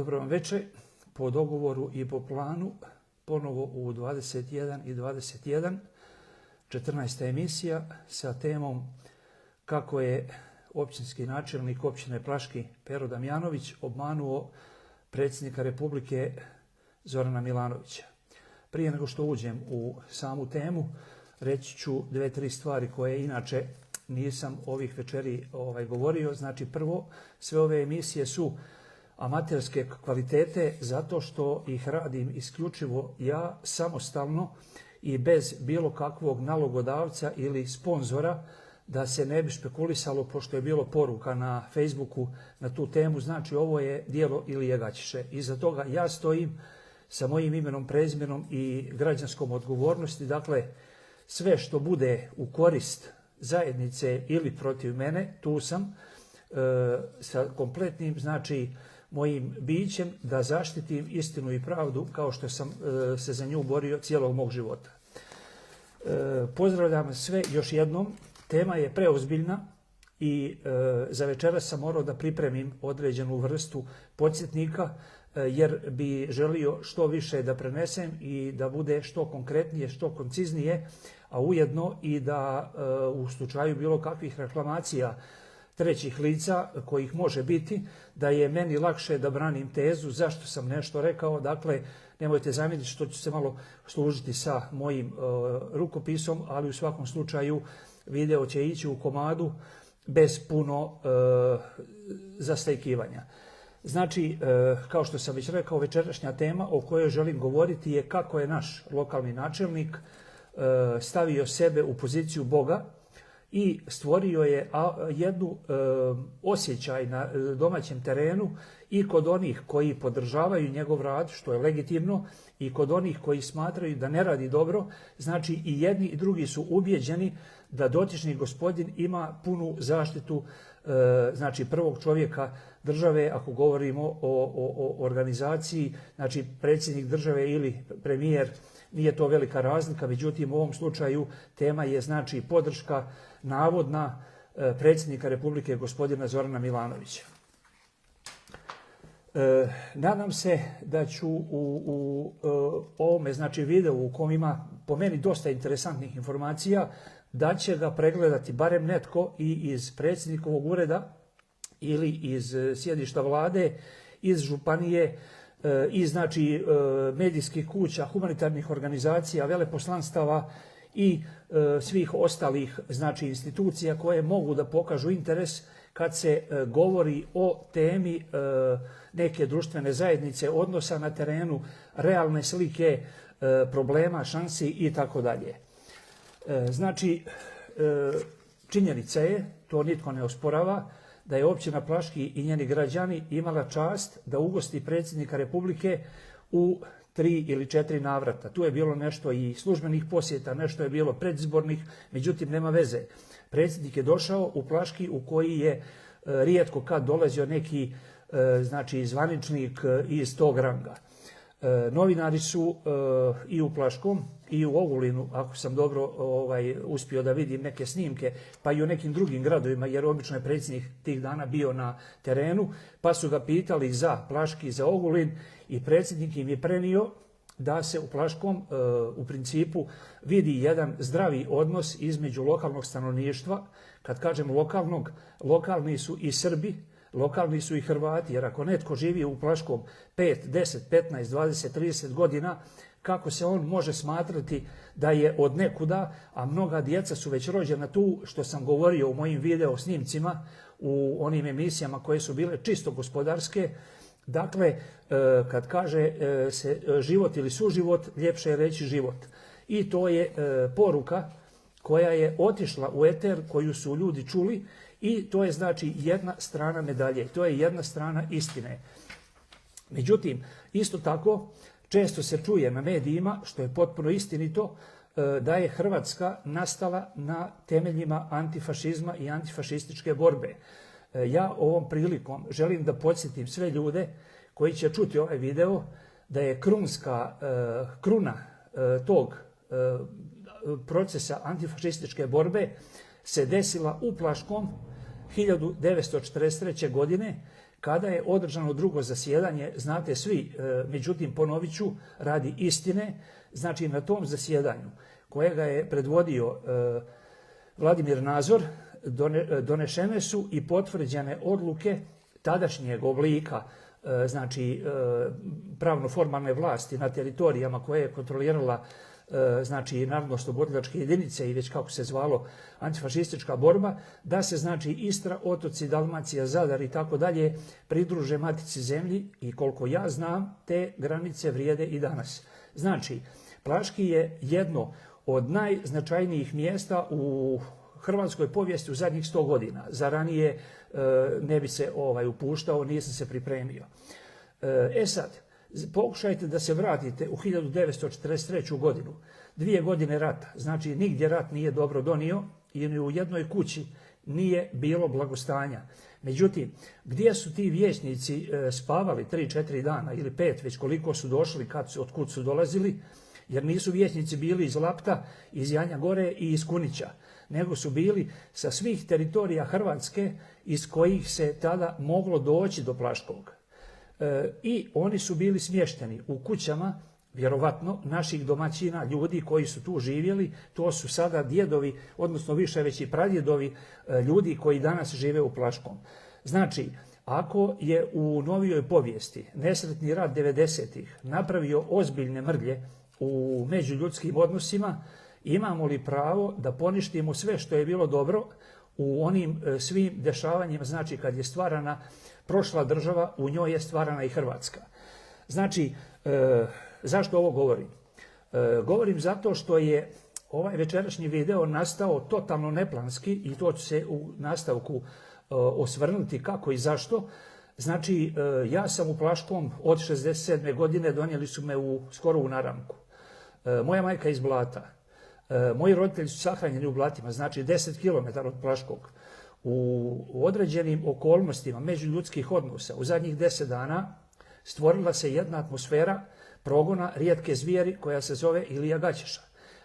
Dobro vam večer, po dogovoru i po planu, ponovo u 21 i 21, 14. emisija sa temom kako je općinski načelnik općine Plaški Pero Damjanović obmanuo predsjednika Republike Zorana Milanovića. Prije nego što uđem u samu temu, reći ću dve, tri stvari koje inače nisam ovih večeri govorio. Znači prvo, sve ove emisije su amaterske kvalitete zato što ih radim isključivo ja samostalno i bez bilo kakvog nalogodavca ili sponzora, da se ne bi špekulisalo, pošto je bilo poruka na Facebooku na tu temu. Znači ovo je djelo Ilije Gaćiše. Iza toga ja stojim sa mojim imenom, prezimenom i građanskom odgovornosti. Dakle, sve što bude u korist zajednice ili protiv mene, tu sam sa kompletnim, znači, mojim bićem da zaštitim istinu i pravdu kao što sam se za nju borio cijelog mog života. Pozdravljam sve još jednom. Tema je preozbiljna i za večeras sam morao da pripremim određenu vrstu podsjetnika jer bi želio što više da prenesem i da bude što konkretnije, što konciznije, a ujedno i da u slučaju bilo kakvih reklamacija trećih lica kojih može biti, da je meni lakše da branim tezu zašto sam nešto rekao. Dakle, nemojte zamjeriti što ću se malo služiti sa mojim rukopisom, ali u svakom slučaju video će ići u komadu bez puno zastajkivanja. Znači, kao što sam već rekao, večerašnja tema o kojoj želim govoriti je kako je naš lokalni načelnik stavio sebe u poziciju Boga i stvorio je jednu osjećaj na domaćem terenu i kod onih koji podržavaju njegov rad, što je legitimno, i kod onih koji smatraju da ne radi dobro. Znači i jedni i drugi su ubijeđeni da dotični gospodin ima punu zaštitu, znači prvog čovjeka države, ako govorimo o organizaciji, znači predsjednik države ili premijer, nije to velika razlika, međutim u ovom slučaju tema je znači podrška navodna predsjednika Republike gospodina Zorana Milanovića. Nadam se da ću u ovome znači videu u kom ima po meni dosta interesantnih informacija, da će ga pregledati barem netko i iz predsjednikovog ureda ili iz sjedišta vlade, iz županije, i znači medijskih kuća, humanitarnih organizacija, veleposlanstava i svih ostalih znači institucija koje mogu da pokažu interes kad se govori o temi neke društvene zajednice, odnosa na terenu, realne slike, problema, šansi i tako dalje. Znači, činjenica je, to nitko ne osporava, da je općina Plaški i njeni građani imala čast da ugosti predsjednika Republike u 3 ili 4 navrata. Tu je bilo nešto i službenih posjeta, nešto je bilo predizbornih, međutim nema veze. Predsjednik je došao u Plaški u koji je rijetko kad dolazio neki znači zvaničnik iz tog ranga. Novinari su i u Plaškom i u Ogulinu, ako sam dobro uspio da vidim neke snimke, pa i u nekim drugim gradovima, jer obično je predsjednik tih dana bio na terenu, pa su ga pitali za Plaški i za Ogulin i predsjednik im je prenio da se u Plaškom u principu vidi jedan zdravi odnos između lokalnog stanovništva. Kad kažem lokalnog, lokalni su i Srbi, lokalni su i Hrvati, jer ako netko živi u Plaškom 5, 10, 15, 20, 30 godina, kako se on može smatrati da je od nekuda, a mnoga djeca su već rođena tu, što sam govorio u mojim video snimcima, u onim emisijama koje su bile čisto gospodarske. Dakle, kad kaže se život ili suživot, ljepše je reći život. I to je poruka koja je otišla u eter, koju su ljudi čuli, i to je znači jedna strana medalje, to je jedna strana istine. Međutim, isto tako, često se čuje na medijima, što je potpuno istinito, da je Hrvatska nastala na temeljima antifašizma i antifašističke borbe. Ja ovom prilikom želim da podsjetim sve ljude koji će čuti ovaj video da je kruna tog procesa antifašističke borbe se desila u Plaškom 1943. godine, kada je održano drugo zasjedanje, znate svi, međutim ponovit ću radi istine, znači na tom zasjedanju kojega je predvodio Vladimir Nazor, donešene su i potvrđene odluke tadašnjeg oblika, znači pravno-formalne vlasti na teritorijama koje je kontrolirala znači narodno-oslobodilačke jedinice i već kako se zvalo antifašistička borba, da se znači Istra, otoci, Dalmacija, Zadar i tako dalje pridruže matici zemlji i koliko ja znam te granice vrijede i danas. Znači, Plaški je jedno od najznačajnijih mjesta u hrvatskoj povijesti u zadnjih 100 godina. Za ranije ne bi se upuštao, nisam se pripremio. Sad, pokušajte da se vratite u 1943. godinu. 2 godine rata, znači nigdje rat nije dobro donio i ni u jednoj kući nije bilo blagostanja. Međutim, gdje su ti vijećnici spavali 3-4 dana ili 5, već koliko su došli, otkud su dolazili, jer nisu vijećnici bili iz Lapta, iz Janja Gore i iz Kunića, nego su bili sa svih teritorija Hrvatske iz kojih se tada moglo doći do Plaškog. I oni su bili smješteni u kućama, vjerovatno, naših domaćina, ljudi koji su tu živjeli. To su sada djedovi, odnosno više već i pradjedovi ljudi koji danas žive u Plaškom. Znači, ako je u novijoj povijesti nesretni rat 90-ih napravio ozbiljne mrlje u međuljudskim odnosima, imamo li pravo da poništimo sve što je bilo dobro u onim svim dešavanjima, znači kad je stvarana prošla država, u njoj je stvarana i Hrvatska. Znači, zašto ovo govorim? Govorim zato što je ovaj večerašnji video nastao totalno neplanski i to ću se u nastavku osvrnuti kako i zašto. Znači, ja sam u Plaškom od 67. godine, donijeli su me skoro u naramku. Moja majka iz Blata. Moji roditelji su sahranjeni u Blatima, znači 10 km od Plaškog. U određenim okolnostima međuljudskih odnosa u zadnjih 10 dana stvorila se jedna atmosfera progona rijetke zvijeri koja se zove Ilija Gaćeša.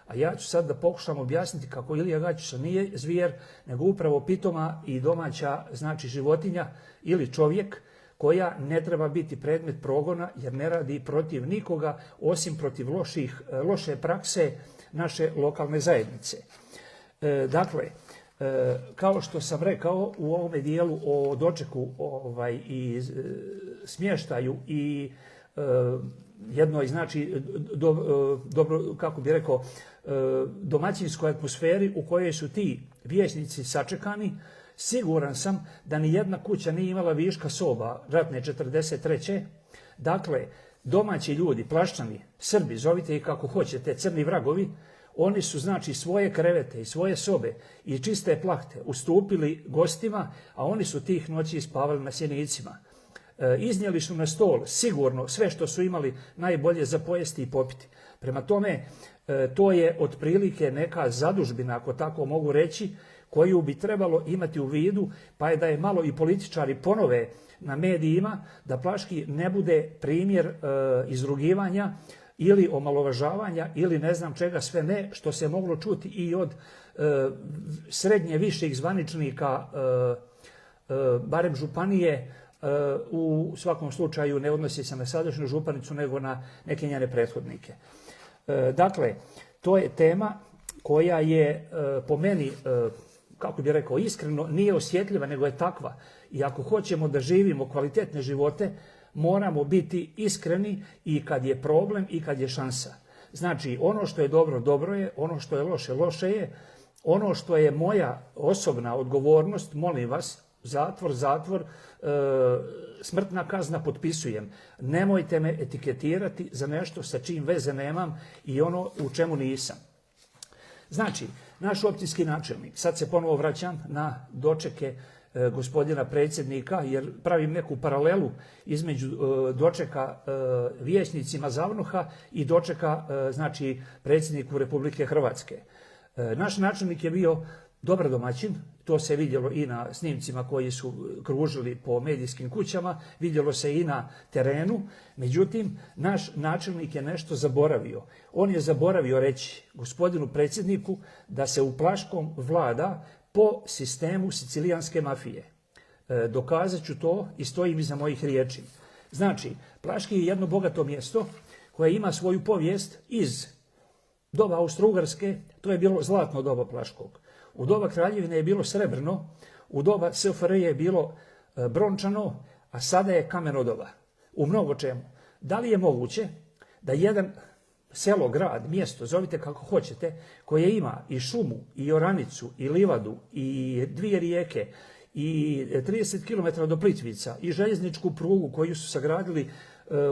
A ja ću sad da pokušam objasniti kako Ilija Gaćeša nije zvijer, nego upravo pitoma i domaća, znači životinja ili čovjek, koja ne treba biti predmet progona jer ne radi protiv nikoga osim protiv loše prakse naše lokalne zajednice. Dakle, kao što sam rekao u ovome dijelu o dočeku i smještaju i jednoj, znači, kako bi rekao, domaćinskoj atmosferi u kojoj su ti vijećnici sačekani, siguran sam da ni jedna kuća nije imala viška soba ratne 43. Dakle, domaći ljudi, Plaščani, Srbi, zovite ih kako hoćete, crni vragovi, oni su znači svoje krevete i svoje sobe i čiste plahte ustupili gostima, a oni su tih noći spavali na sjenicima. Iznijeli su na stol sigurno sve što su imali najbolje za pojesti i popiti. Prema tome, to je otprilike neka zadužbina, ako tako mogu reći, koju bi trebalo imati u vidu, pa je da je malo i političari ponove na medijima, da Plaški ne bude primjer izrugivanja ili omalovažavanja ili ne znam čega sve ne, što se moglo čuti i od srednje viših zvaničnika, barem županije, u svakom slučaju ne odnosi se na sadašnju županicu nego na neke njene prethodnike. Dakle, to je tema koja je po meni, kako bih rekao, iskreno nije osjetljiva nego je takva. I ako hoćemo da živimo kvalitetne živote, moramo biti iskreni i kad je problem i kad je šansa. Znači, ono što je dobro, dobro je, ono što je loše, loše je. Ono što je moja osobna odgovornost, molim vas, zatvor, smrtna kazna potpisujem. Nemojte me etiketirati za nešto sa čim veze nemam i ono u čemu nisam. Znači, naš općinski načelnik, sad se ponovo vraćam na dočeke gospodina predsjednika, jer pravim neku paralelu između dočeka vijećnicima Zavnoha i dočeka, znači, predsjedniku Republike Hrvatske. Naš načelnik je bio dobar domaćin, to se vidjelo i na snimcima koji su kružili po medijskim kućama, vidjelo se i na terenu, međutim, naš načelnik je nešto zaboravio. On je zaboravio reći gospodinu predsjedniku da se u Plaškom vlada po sistemu sicilijanske mafije. Dokazat ću to i stojim iza mojih riječi. Znači, Plaški je jedno bogato mjesto koje ima svoju povijest iz doba Austro-Ugarske, to je bilo zlatno doba Plaškog. U doba Kraljevine je bilo srebrno, u doba SFRJ je bilo brončano, a sada je kameno doba. U mnogo čemu. Da li je moguće da jedan selo, grad, mjesto, zovite kako hoćete, koje ima i šumu, i oranicu, i livadu, i 2 rijeke, i 30 km do Plitvica, i željezničku prugu koju su sagradili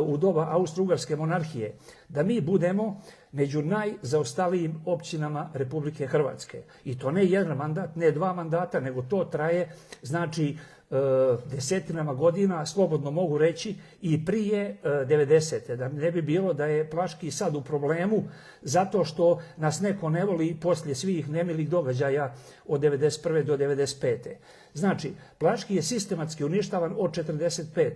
u doba Austro-Ugarske monarhije, da mi budemo među najzaostalijim općinama Republike Hrvatske. I to ne jedan mandat, ne 2 mandata, nego to traje, znači, desetinama godina, slobodno mogu reći, i prije 90. Da ne bi bilo da je Plaški sad u problemu zato što nas neko ne voli poslije svih nemilih događaja od 91. do 95. Znači, Plaški je sistematski uništavan od 45.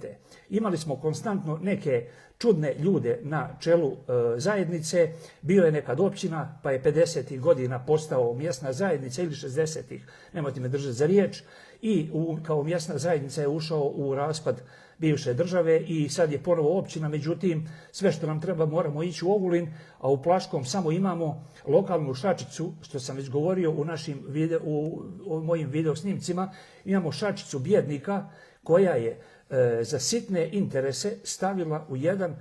Imali smo konstantno neke čudne ljude na čelu zajednice, bio je nekad općina, pa je 50. godina postao mjesna zajednica ili 60. Nemojte me držati za riječ, i kao mjesna zajednica je ušao u raspad bivše države i sad je ponovo općina, međutim sve što nam treba moramo ići u Ogulin, a u Plaškom samo imamo lokalnu šačicu, što sam već govorio u mojim video snimcima, imamo šačicu bjednika koja je za sitne interese stavila u jedan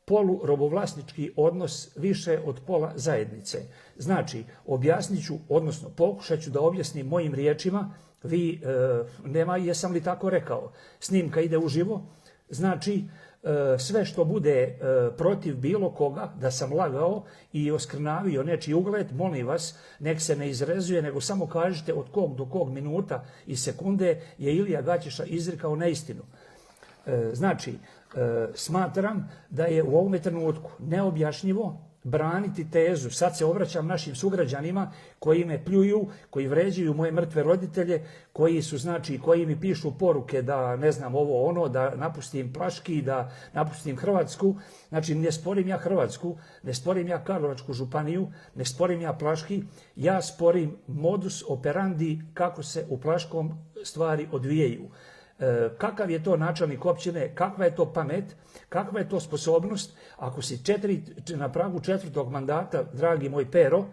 polurobovlasnički odnos više od pola zajednice. Znači, objasnit ću, odnosno pokušat ću da objasnim mojim riječima, vi, nema jesam li tako rekao, snimka ide uživo, znači sve što bude protiv bilo koga da sam lagao i oskrnavio nečiji ugled, molim vas, nek se ne izrezuje, nego samo kažite od kog do kog minuta i sekunde je Ilija Gaćeša izrekao neistinu. Znači, smatram da je u ovome trenutku neobjašnjivo braniti tezu, sad se obraćam našim sugrađanima koji me pljuju, koji vređaju moje mrtve roditelje, koji su, znači, koji mi pišu poruke da ne znam ovo ono, da napustim Plaški, da napustim Hrvatsku. Znači, ne sporim ja Hrvatsku, ne sporim ja Karlovačku županiju, ne sporim ja Plaški, ja sporim modus operandi kako se u Plaškom stvari odvijaju. Kakav je to načelnik općine, kakva je to pamet, kakva je to sposobnost, ako si na pragu 4. mandata, dragi moj Pero,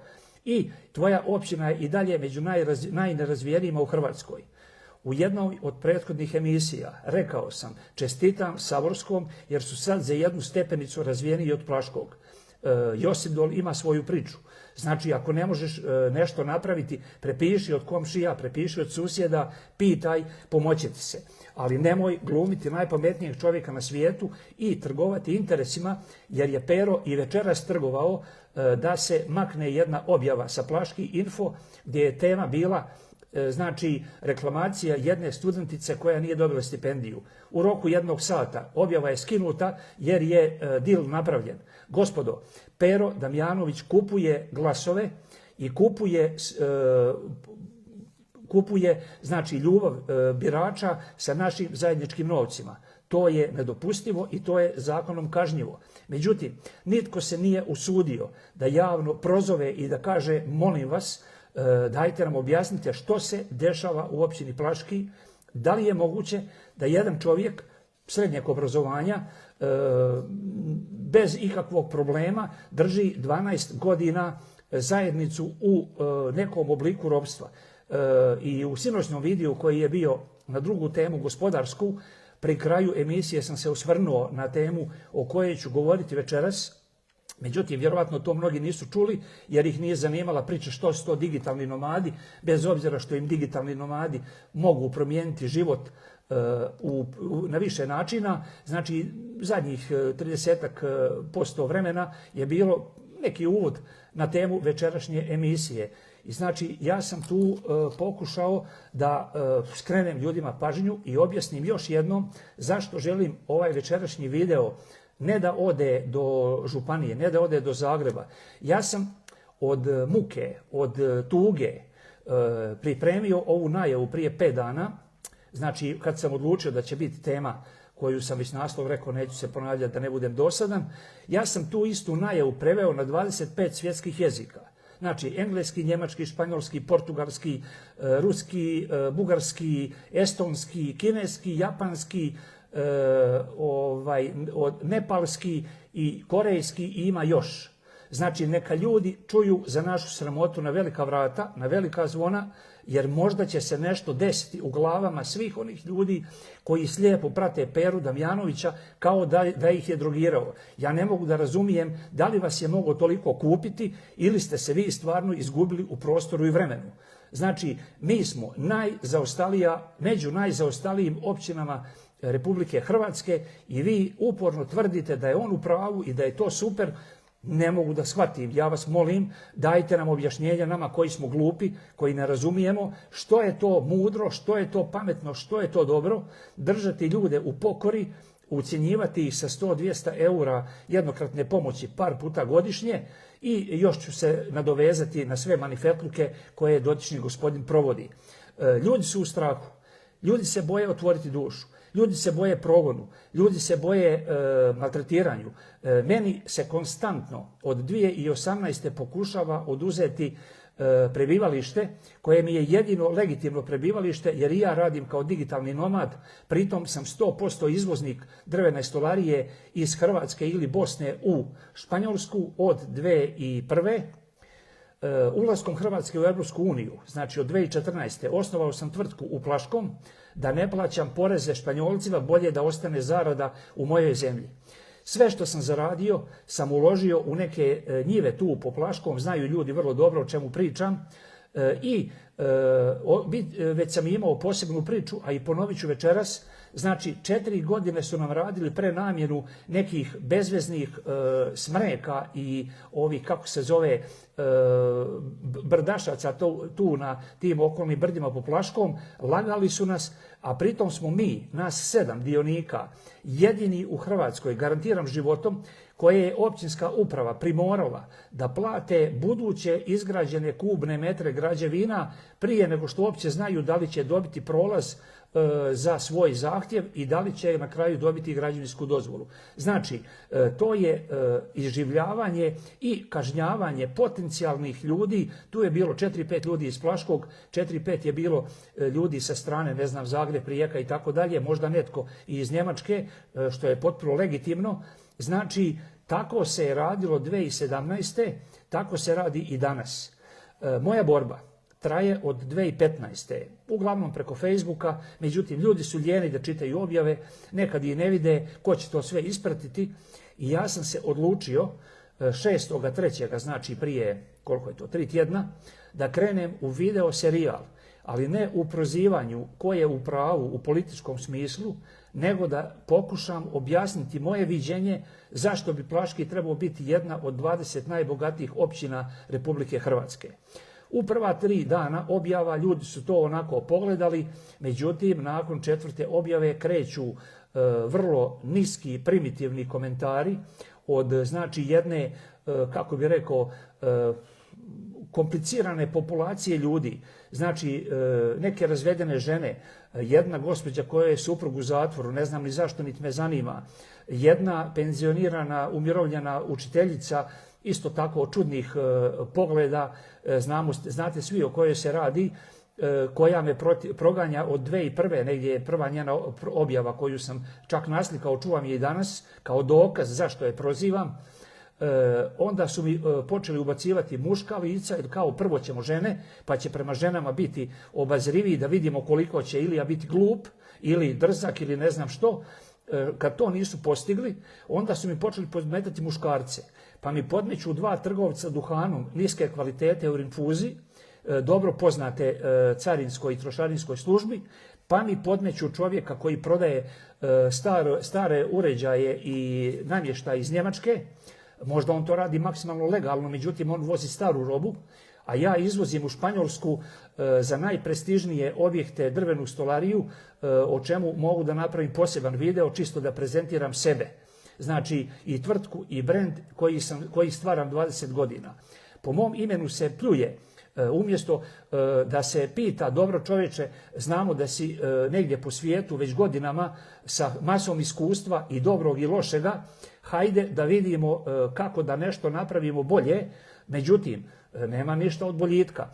i tvoja općina je i dalje među najnerazvijenijima u Hrvatskoj. U jednoj od prethodnih emisija rekao sam, čestitam Savorskom jer su sad za 1 stepenicu razvijeniji od Plaškog. Josipdol ima svoju priču. Znači, ako ne možeš nešto napraviti, prepiši od komšija, prepiši od susjeda, pitaj, pomoći ti se. Ali nemoj glumiti najpametnijeg čovjeka na svijetu i trgovati interesima, jer je Pero i večeras trgovao da se makne jedna objava sa Plaški Info, gdje je tema bila, znači, reklamacija jedne studentice koja nije dobila stipendiju. U roku 1 sata objava je skinuta jer je dil napravljen. Gospodo, Pero Damjanović kupuje glasove i kupuje znači, ljubav birača sa našim zajedničkim novcima. To je nedopustivo i to je zakonom kažnjivo. Međutim, nitko se nije usudio da javno prozove i da kaže, molim vas, dajte nam objasnite što se dešava u općini Plaški, da li je moguće da jedan čovjek srednjeg obrazovanja bez ikakvog problema drži 12 godina zajednicu u nekom obliku ropstva. I u sinoćnom videu koji je bio na drugu temu, gospodarsku, pri kraju emisije sam se osvrnuo na temu o kojoj ću govoriti večeras. Međutim, vjerovatno to mnogi nisu čuli jer ih nije zanimala priča što su to digitalni nomadi, bez obzira što im digitalni nomadi mogu promijeniti život na više načina. Znači, zadnjih 30% vremena je bilo neki uvod na temu večerašnje emisije. I znači, ja sam tu pokušao da skrenem ljudima pažnju i objasnim još jednom zašto želim ovaj večerašnji video ne da ode do županije, ne da ode do Zagreba. Ja sam od muke, od tuge pripremio ovu najavu prije 5 dana, znači kad sam odlučio da će biti tema koju sam već naslov rekao, neću se ponavljati da ne budem dosadan, ja sam tu istu najavu preveo na 25 svjetskih jezika. Znači, engleski, njemački, španjolski, portugalski, ruski, bugarski, estonski, kineski, japanski, nepalski i korejski i ima još. Znači, neka ljudi čuju za našu sramotu na velika vrata, na velika zvona, jer možda će se nešto desiti u glavama svih onih ljudi koji slijepo prate Peru Damjanovića kao da ih je drogirao. Ja ne mogu da razumijem da li vas je moglo toliko kupiti ili ste se vi stvarno izgubili u prostoru i vremenu. Znači, mi smo među najzaostalijim općinama Republike Hrvatske i vi uporno tvrdite da je on u pravu i da je to super. Ne mogu da shvatim. Ja vas molim, dajte nam objašnjenja, nama koji smo glupi, koji ne razumijemo, što je to mudro, što je to pametno, što je to dobro, držati ljude u pokori, ucjenjivati ih sa 100-200 eura jednokratne pomoći par puta godišnje i još ću se nadovezati na sve manifetluke koje dotični gospodin provodi. Ljudi su u strahu, ljudi se boje otvoriti dušu. Ljudi se boje progonu, ljudi se boje maltretiranju. Meni se konstantno od 2018. pokušava oduzeti prebivalište, koje mi je jedino legitimno prebivalište, jer i ja radim kao digitalni nomad, pritom sam 100% izvoznik drvene stolarije iz Hrvatske ili Bosne u Španjolsku od 2001. Ulaskom Hrvatske u Europsku uniju, znači od 2014. osnovao sam tvrtku u Plaškom, da ne plaćam poreze Španjolcima, bolje da ostane zarada u mojoj zemlji. Sve što sam zaradio sam uložio u neke njive tu po Plaškom, znaju ljudi vrlo dobro o čemu pričam i već sam imao posebnu priču, a i ponovit ću večeras. Znači, 4 godine su nam radili prenamjenu nekih bezveznih smreka i ovih, kako se zove, brdašaca tu na tim okolnim brdima po Plaškom. Lagali su nas, a pritom smo mi, nas 7 dionika, jedini u Hrvatskoj, garantiram životom, koje je općinska uprava primorala da plate buduće izgrađene kubne metre građevina prije nego što uopće znaju da li će dobiti prolaz za svoj zahtjev i da li će na kraju dobiti građevinsku dozvolu. Znači, to je iživljavanje i kažnjavanje potencijalnih ljudi. Tu je bilo 4-5 ljudi iz Plaškog, 4-5 je bilo ljudi sa strane, ne znam, Zagreb, Rijeka i tako dalje, možda netko i iz Njemačke, što je potpuno legitimno. Znači, tako se je radilo 2017. Tako se radi i danas. Moja borba traje od 2015. Uglavnom preko Facebooka, međutim ljudi su lijeni da čitaju objave, nekad i ne vide ko će to sve ispratiti i ja sam se odlučio 6.3., znači prije, koliko je to, 3 tjedna, da krenem u video serijal, ali ne u prozivanju ko je u pravu u političkom smislu, nego da pokušam objasniti moje viđenje zašto bi Plaški trebao biti jedna od 20 najbogatijih općina Republike Hrvatske. U prva 3 dana objava ljudi su to onako pogledali, međutim nakon 4. objave kreću vrlo niski, primitivni komentari od znači jedne, kako bi rekao, komplicirane populacije ljudi, znači neke razvedene žene, jedna gospođa koja je suprug u zatvoru, ne znam ni zašto, niti me zanima, jedna penzionirana, umirovljena učiteljica, isto tako čudnih pogleda, znate svi o kojoj se radi, koja me proganja od 2001. negdje je prva njena objava koju sam čak naslikao, čuvam je i danas, kao dokaz zašto je prozivam. Onda su mi počeli ubacivati muška lica, jer kao prvo ćemo žene, pa će prema ženama biti obazriviji da vidimo koliko će ili ja biti glup, ili drzak, ili ne znam što. Kad to nisu postigli, onda su mi počeli podmetati muškarce. Pa mi podmeću 2 trgovca duhanom niske kvalitete u rinfuzi, dobro poznate carinskoj i trošarinskoj službi, pa mi podmeću čovjeka koji prodaje stare uređaje i namještaj iz Njemačke. Možda on to radi maksimalno legalno, međutim on vozi staru robu, a ja izvozim u Španjolsku za najprestižnije objekte drvenu stolariju, o čemu mogu da napravim poseban video, čisto da prezentiram sebe. Znači i tvrtku i brend koji stvaram 20 godina. Po mom imenu se pljuje. Umjesto da se pita, dobro čovječe, znamo da si negdje po svijetu već godinama sa masom iskustva i dobrog i lošega, hajde da vidimo kako da nešto napravimo bolje. Međutim, nema ništa od boljitka.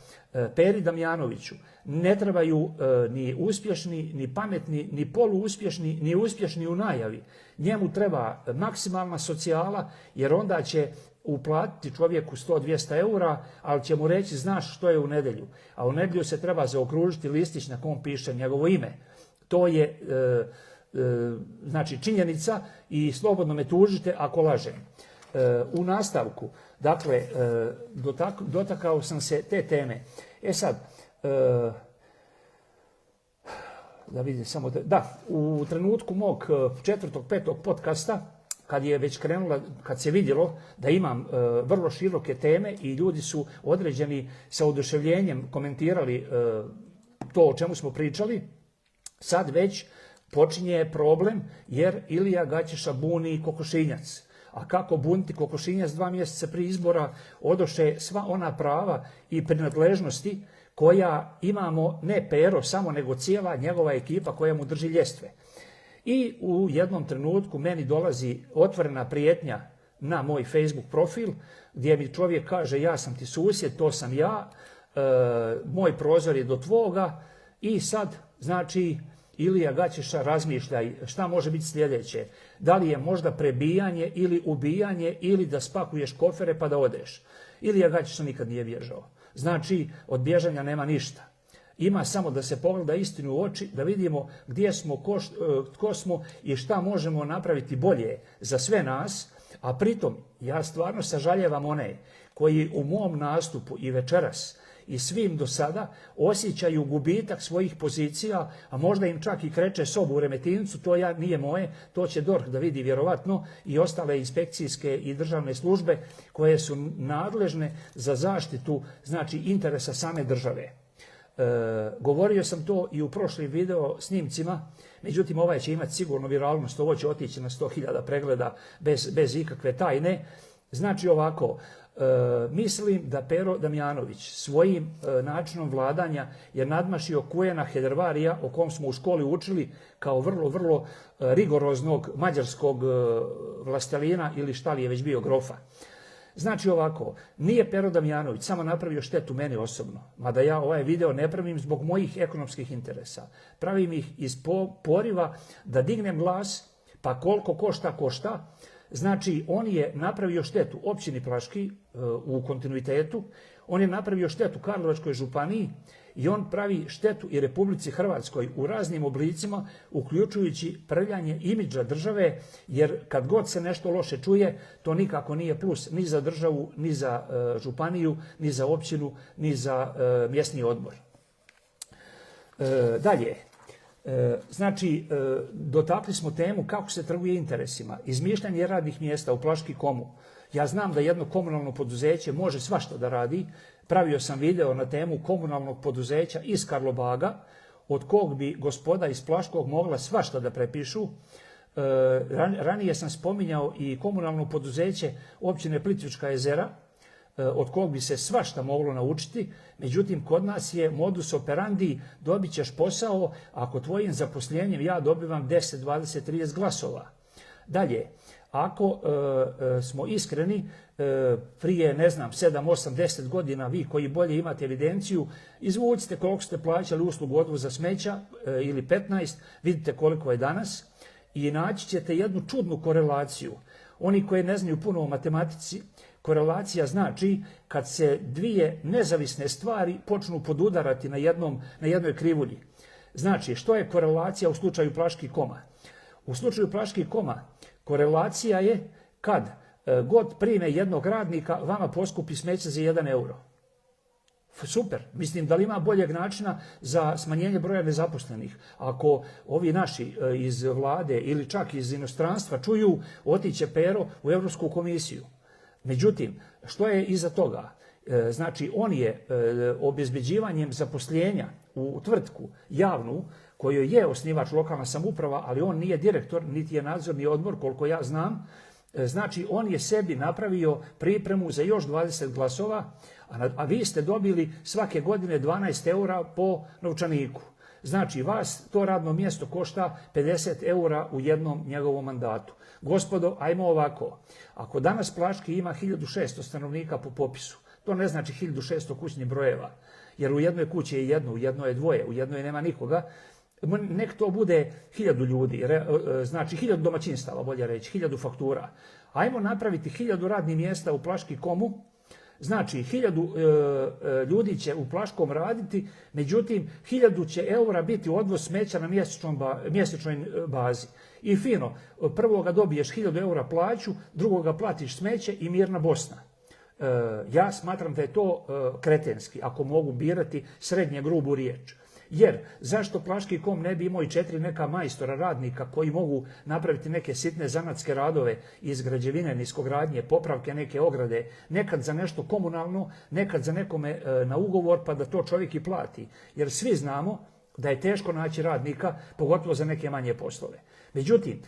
Peri Damjanoviću ne trebaju ni uspješni, ni pametni, ni poluuspješni, ni uspješni u najavi. Njemu treba maksimalna socijala, jer onda će uplatiti čovjeku 100-200 eura, ali će mu reći znaš što je u nedjelju. A u nedjelju se treba zaokružiti listić na kom piše njegovo ime. To je znači činjenica i slobodno me tužite ako lažem. U nastavku, dakle, dotakao sam se te teme. Sad, da vidim samo, u trenutku mog 4., 5. podcasta, kad je već krenula, kad se vidjelo da imam vrlo široke teme i ljudi su određeni sa oduševljenjem komentirali to o čemu smo pričali, sad već počinje problem jer Ilija Gaćeša buni kokošinjac. A kako buniti kokošinjac 2 mjeseca prije izbora odoše sva ona prava i prinadležnosti koja imamo ne Pero samo, nego cijela njegova ekipa koja mu drži ljestve. I u jednom trenutku meni dolazi otvorena prijetnja na moj Facebook profil gdje mi čovjek kaže ja sam ti susjed, to sam ja, moj prozor je do tvoga i sad znači Ilija Gaćeša razmišljaj šta može biti sljedeće. Da li je možda prebijanje ili ubijanje ili da spakuješ kofere pa da odeš. Ilija Gaćeša nikad nije bježao. Znači od bježanja nema ništa. Ima samo da se pogleda istinu u oči, da vidimo gdje smo, tko smo i šta možemo napraviti bolje za sve nas, a pritom ja stvarno sažaljevam one koji u mom nastupu i večeras i svim do sada osjećaju gubitak svojih pozicija, a možda im čak i kreće sobu u Remetincu, to nije moje, to će DORH da vidi vjerovatno i ostale inspekcijske i državne službe koje su nadležne za zaštitu znači interesa same države. Govorio sam to i u prošlim video snimcima, međutim ovaj će imati sigurno viralnost, ovo će otići na 100.000 pregleda bez ikakve tajne. Znači ovako, mislim da Pero Damjanović svojim načinom vladanja je nadmašio Kujena Hedervarija o kom smo u školi učili kao vrlo, vrlo rigoroznog mađarskog vlastelina ili šta li je već bio grofa. Znači ovako, nije Pero Damjanović samo napravio štetu meni osobno, mada ja ovaj video ne pravim zbog mojih ekonomskih interesa. Pravim ih iz poriva da dignem glas, pa koliko košta. Znači, on je napravio štetu općini Plaški u kontinuitetu, on je napravio štetu Karlovačkoj županiji i on pravi štetu i Republici Hrvatskoj u raznim oblicima, uključujući prljanje imidža države, jer kad god se nešto loše čuje, to nikako nije plus ni za državu, ni za županiju, ni za općinu, ni za mjesni odbor. Dalje. Znači, dotakli smo temu kako se trguje interesima, izmišljanje radnih mjesta u Plaški komu. Ja znam da jedno komunalno poduzeće može svašta da radi. Pravio sam video na temu komunalnog poduzeća iz Karlobaga, od kog bi gospoda iz Plaškog mogla svašta da prepišu. Ranije sam spominjao i komunalno poduzeće općine Plitvička jezera, od kog bi se svašta moglo naučiti, međutim kod nas je modus operandi dobit ćeš posao ako tvojim zaposljenjem ja dobivam 10, 20, 30 glasova. Dalje, ako smo iskreni, prije, 7, 8, 10 godina, vi koji bolje imate evidenciju, izvucite koliko ste plaćali uslugu odvoza smeća ili 15, vidite koliko je danas i naći ćete jednu čudnu korelaciju. Oni koji ne znaju puno o matematici, korelacija znači kad se dvije nezavisne stvari počnu podudarati na jednoj krivulji. Znači, što je korelacija u slučaju Plaški koma? U slučaju Plaški koma korelacija je kad god prime jednog radnika, vama poskupi smeće za 1 euro. Super, mislim da li ima boljeg načina za smanjenje broja nezaposlenih. Ako ovi naši iz vlade ili čak iz inostranstva čuju, otiće Pero u Europsku komisiju. Međutim, što je iza toga? Znači, on je obezbeđivanjem zaposlenja u tvrtku javnu, kojoj je osnivač lokalna samouprava, ali on nije direktor, niti je nadzorni odbor, koliko ja znam. Znači, on je sebi napravio pripremu za još 20 glasova, a vi ste dobili svake godine 12 eura po novčaniku. Znači, vas to radno mjesto košta 50 eura u jednom njegovom mandatu. Gospodo, ajmo ovako. Ako danas Plaški ima 1600 stanovnika po popisu, To ne znači 1600 kućnih brojeva, jer u jednoj kući je jedno, u jednoj je dvoje, u jednoj nema nikoga. Nek to bude 1000 ljudi, znači 1000 domaćinstava, bolje reći, 1000 faktura. Ajmo napraviti 1000 radnih mjesta u Plaški.comu. Znači, 1000 ljudi će u Plaškom raditi, međutim, 1000 će eura biti odvoz smeća na mjesečnoj bazi. I fino, prvoga dobiješ 1000 eura plaću, drugoga platiš smeće i mirna Bosna. Ja smatram da je to kretenski, ako mogu birati srednje grubu riječ. Jer zašto Plaški.com ne bi imao i 4 neka majstora radnika koji mogu napraviti neke sitne zanatske radove iz građevine, niskogradnje, popravke neke ograde, nekad za nešto komunalno, nekad za nekome na ugovor pa da to čovjek i plati. Jer svi znamo da je teško naći radnika, pogotovo za neke manje poslove. Međutim,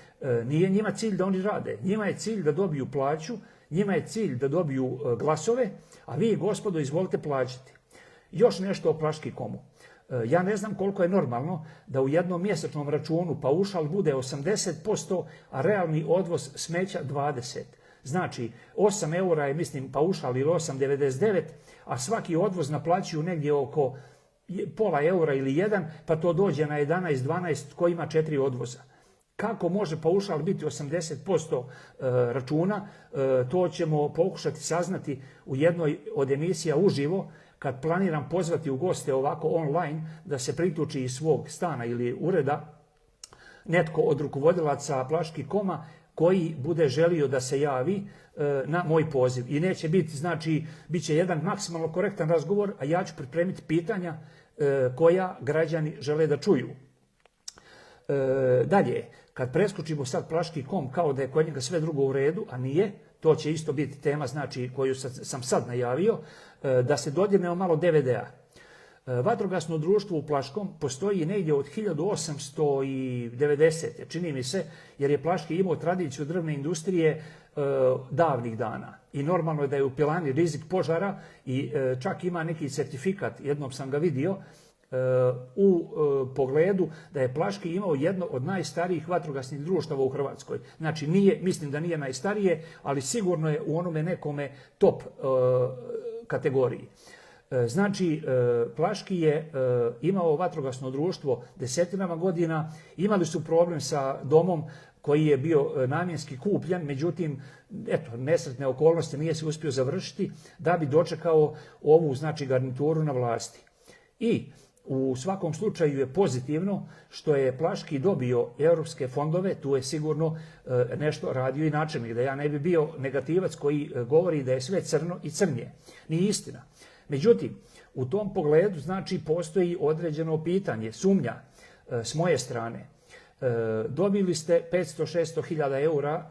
nije njima cilj da oni rade, njima je cilj da dobiju plaću, njima je cilj da dobiju glasove, a vi, gospodo, izvolite plaćati. Još nešto o Plaški.comu. Ja ne znam koliko je normalno da u jednom mjesečnom računu paušal bude 80%, a realni odvoz smeća 20%. Znači, 8 eura je, mislim, paušal ili 8,99, a svaki odvoz naplaćuju negdje oko pola eura ili 1, pa to dođe na 11-12 koji ima 4 odvoza. Kako može paušal biti 80% računa, to ćemo pokušati saznati u jednoj od emisija uživo, kad planiram pozvati u goste ovako online da se priključi iz svog stana ili ureda netko od rukovodilaca Plaški.coma koji bude želio da se javi na moj poziv. I neće biti, znači, bit će jedan maksimalno korektan razgovor, a ja ću pripremiti pitanja koja građani žele da čuju. Dalje, kad preskočimo sad Plaški.com kao da je kod njega sve drugo u redu, a nije, to će isto biti tema, znači, koju sam sad najavio, da se dodirnemo malo DVD-a. Vatrogasno društvo u Plaškom postoji negdje od 1890. čini mi se, jer je Plaški imao tradiciju drvne industrije davnih dana. I normalno je da je u pilani rizik požara i čak ima neki certifikat, jednom sam ga vidio, u pogledu da je Plaški imao jedno od najstarijih vatrogasnih društava u Hrvatskoj. Znači, mislim da nije najstarije, ali sigurno je u onome nekome top kategoriji. Znači, Plaški je imao vatrogasno društvo desetinama godina, imali su problem sa domom koji je bio namjenski kupljen, međutim, eto, nesretne okolnosti nije se uspio završiti da bi dočekao ovu, znači, garnituru na vlasti. I u svakom slučaju je pozitivno što je Plaški dobio europske fondove, tu je sigurno nešto radio i načelnik, da ja ne bi bio negativac koji govori da je sve crno i crnje. Nije istina. Međutim, u tom pogledu, znači, postoji određeno pitanje, sumnja s moje strane. Dobili ste 500-600 hiljada eura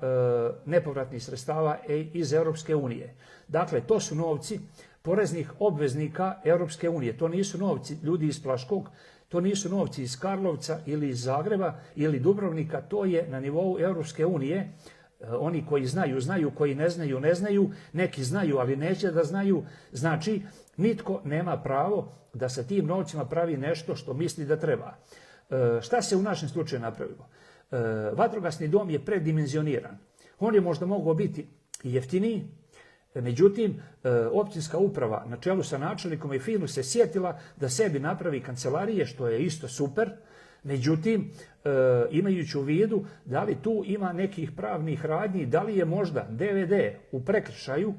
nepovratnih sredstava iz Europske unije. Dakle, to su novci poreznih obveznika Europske unije. To nisu novci ljudi iz Plaškog, to nisu novci iz Karlovca ili iz Zagreba ili Dubrovnika, to je na nivou Europske unije. Oni koji znaju, znaju, koji ne znaju, ne znaju, neki znaju, ali neće da znaju. Znači, nitko nema pravo da sa tim novcima pravi nešto što misli da treba. Šta se u našem slučaju napravilo? Vatrogasni dom je predimenzioniran. On je možda mogao biti jeftiniji, međutim, općinska uprava na čelu sa načelnikom i finu se sjetila da sebi napravi kancelarije, što je isto super. Međutim, imajući u vidu da li tu ima nekih pravnih radnji, da li je možda DVD u prekršaju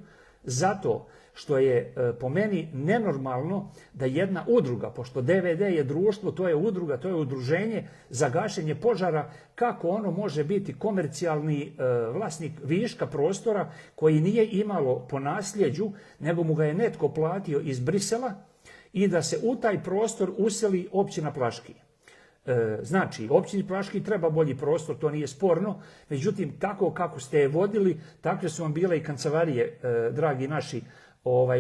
zato što je po meni nenormalno da jedna udruga, pošto DVD je društvo, to je udruga, to je udruženje za gašenje požara, kako ono može biti komercijalni vlasnik viška prostora koji nije imalo po nasljeđu, nego mu ga je netko platio iz Brisela i da se u taj prostor useli općina Plaški. Znači, općini Plaški treba bolji prostor, to nije sporno, međutim, tako kako ste je vodili, takve su vam bile i kancelarije, dragi naši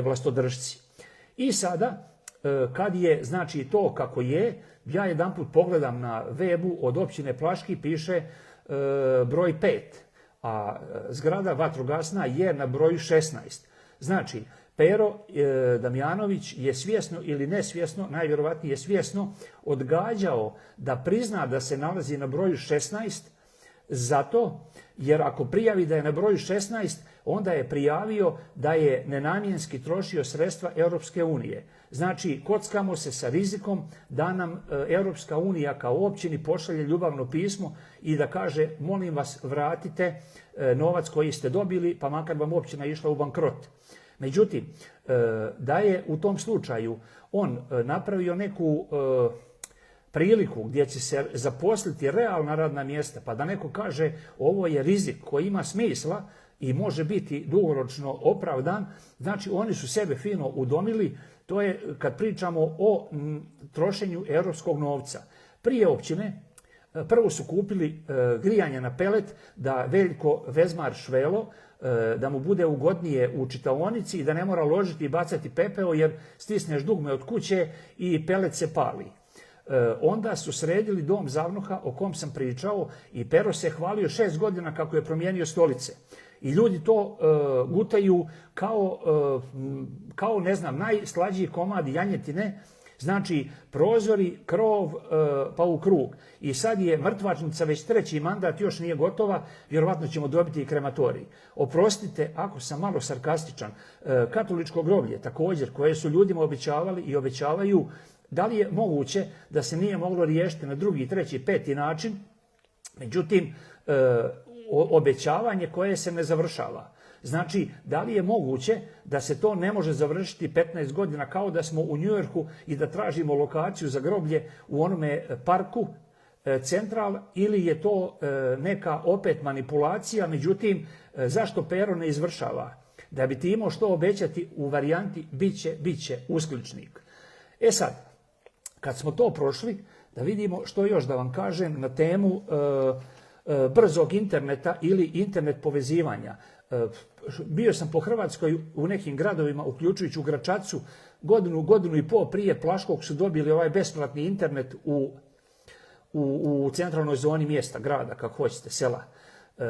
vlastodržci. I sada, kad je, znači, to kako je, ja jedanput pogledam na webu od općine Plaški, piše broj 5, a zgrada vatrogasna je na broju 16. Znači, Pero Damjanović je svjesno ili nesvjesno, najvjerovatnije svjesno, odgađao da prizna da se nalazi na broju 16 Zato jer ako prijavi da je na broju 16, onda je prijavio da je nenamjenski trošio sredstva Europske unije. Znači, kockamo se sa rizikom da nam Europska unija kao općini pošalje ljubavno pismo i da kaže, molim vas, vratite novac koji ste dobili, pa makar vam općina išla u bankrot. Međutim, da je u tom slučaju on napravio neku priliku gdje će se zaposliti realna radna mjesta, pa da neko kaže ovo je rizik koji ima smisla i može biti dugoročno opravdan, znači oni su sebe fino udomili. To je kad pričamo o trošenju europskog novca. Prije općine prvo su kupili grijanje na pelet da Veljko Vezmar Švelo, da mu bude ugodnije u čitaonici i da ne mora ložiti i bacati pepeo jer stisneš dugme od kuće i pelet se pali. Onda su sredili dom Zavnoha o kom sam pričao i Pero se hvalio 6 godina kako je promijenio stolice. I ljudi to gutaju kao ne znam, najslađiji komad janjetine, znači prozori, krov, pa u krug. I sad je mrtvačnica već 3. mandat, još nije gotova, vjerovatno ćemo dobiti i krematorij. Oprostite ako sam malo sarkastičan, katoličko groblje također, koje su ljudima obećavali i obećavaju, da li je moguće da se nije moglo riješiti na 2., 3., 5. način, međutim, obećavanje koje se ne završava. Znači, da li je moguće da se to ne može završiti 15 godina kao da smo u Njujorku i da tražimo lokaciju za groblje u onome parku Central, ili je to neka opet manipulacija, međutim, zašto Pero ne izvršava? Da bi ti imao što obećati u varijanti bit će uskličnik. E sad, kad smo to prošli, da vidimo što još da vam kažem na temu brzog interneta ili internet povezivanja. Bio sam po Hrvatskoj u nekim gradovima, uključujući u Gračacu, godinu i pol prije Plaškog su dobili ovaj besplatni internet u centralnoj zoni mjesta, grada, kako hoćete, sela.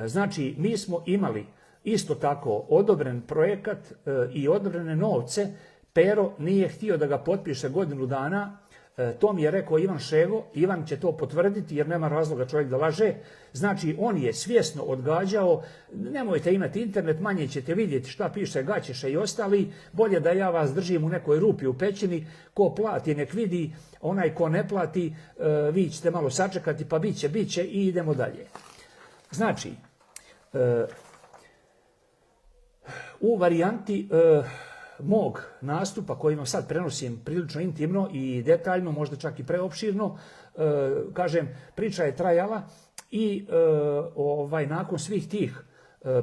Znači, mi smo imali isto tako odobren projekat i odobrene novce. Pero nije htio da ga potpiše godinu dana. To mi je rekao Ivan Šego. Ivan će to potvrditi jer nema razloga čovjek da laže. Znači, on je svjesno odgađao, nemojte imati internet, manje ćete vidjeti šta piše Gaćeša i ostali, bolje da ja vas držim u nekoj rupi u pećini, ko plati nek vidi, onaj ko ne plati, vi ćete malo sačekati, pa bit će i idemo dalje. Znači, u varijanti mog nastupa koji vam sad prenosim prilično intimno i detaljno, možda čak i preopširno, kažem, priča je trajala i nakon svih tih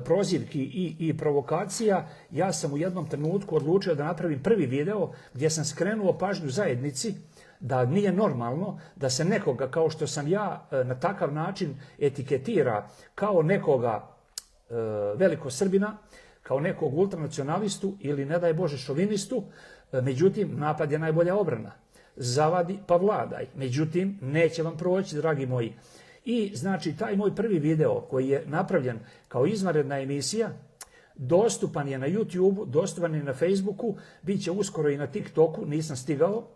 prozivki i provokacija, ja sam u jednom trenutku odlučio da napravim prvi video gdje sam skrenuo pažnju zajednici da nije normalno da se nekoga kao što sam ja na takav način etiketira kao nekoga velikosrbina, kao nekog ultranacionalistu ili ne daj Bože šovinistu. Međutim, napad je najbolja obrana. Zavadi pa vladaj. Međutim, neće vam proći, dragi moji. I znači taj moj prvi video koji je napravljen kao izvanredna emisija, dostupan je na YouTube, dostupan je na Facebooku, bit će uskoro i na TikToku, nisam stigao.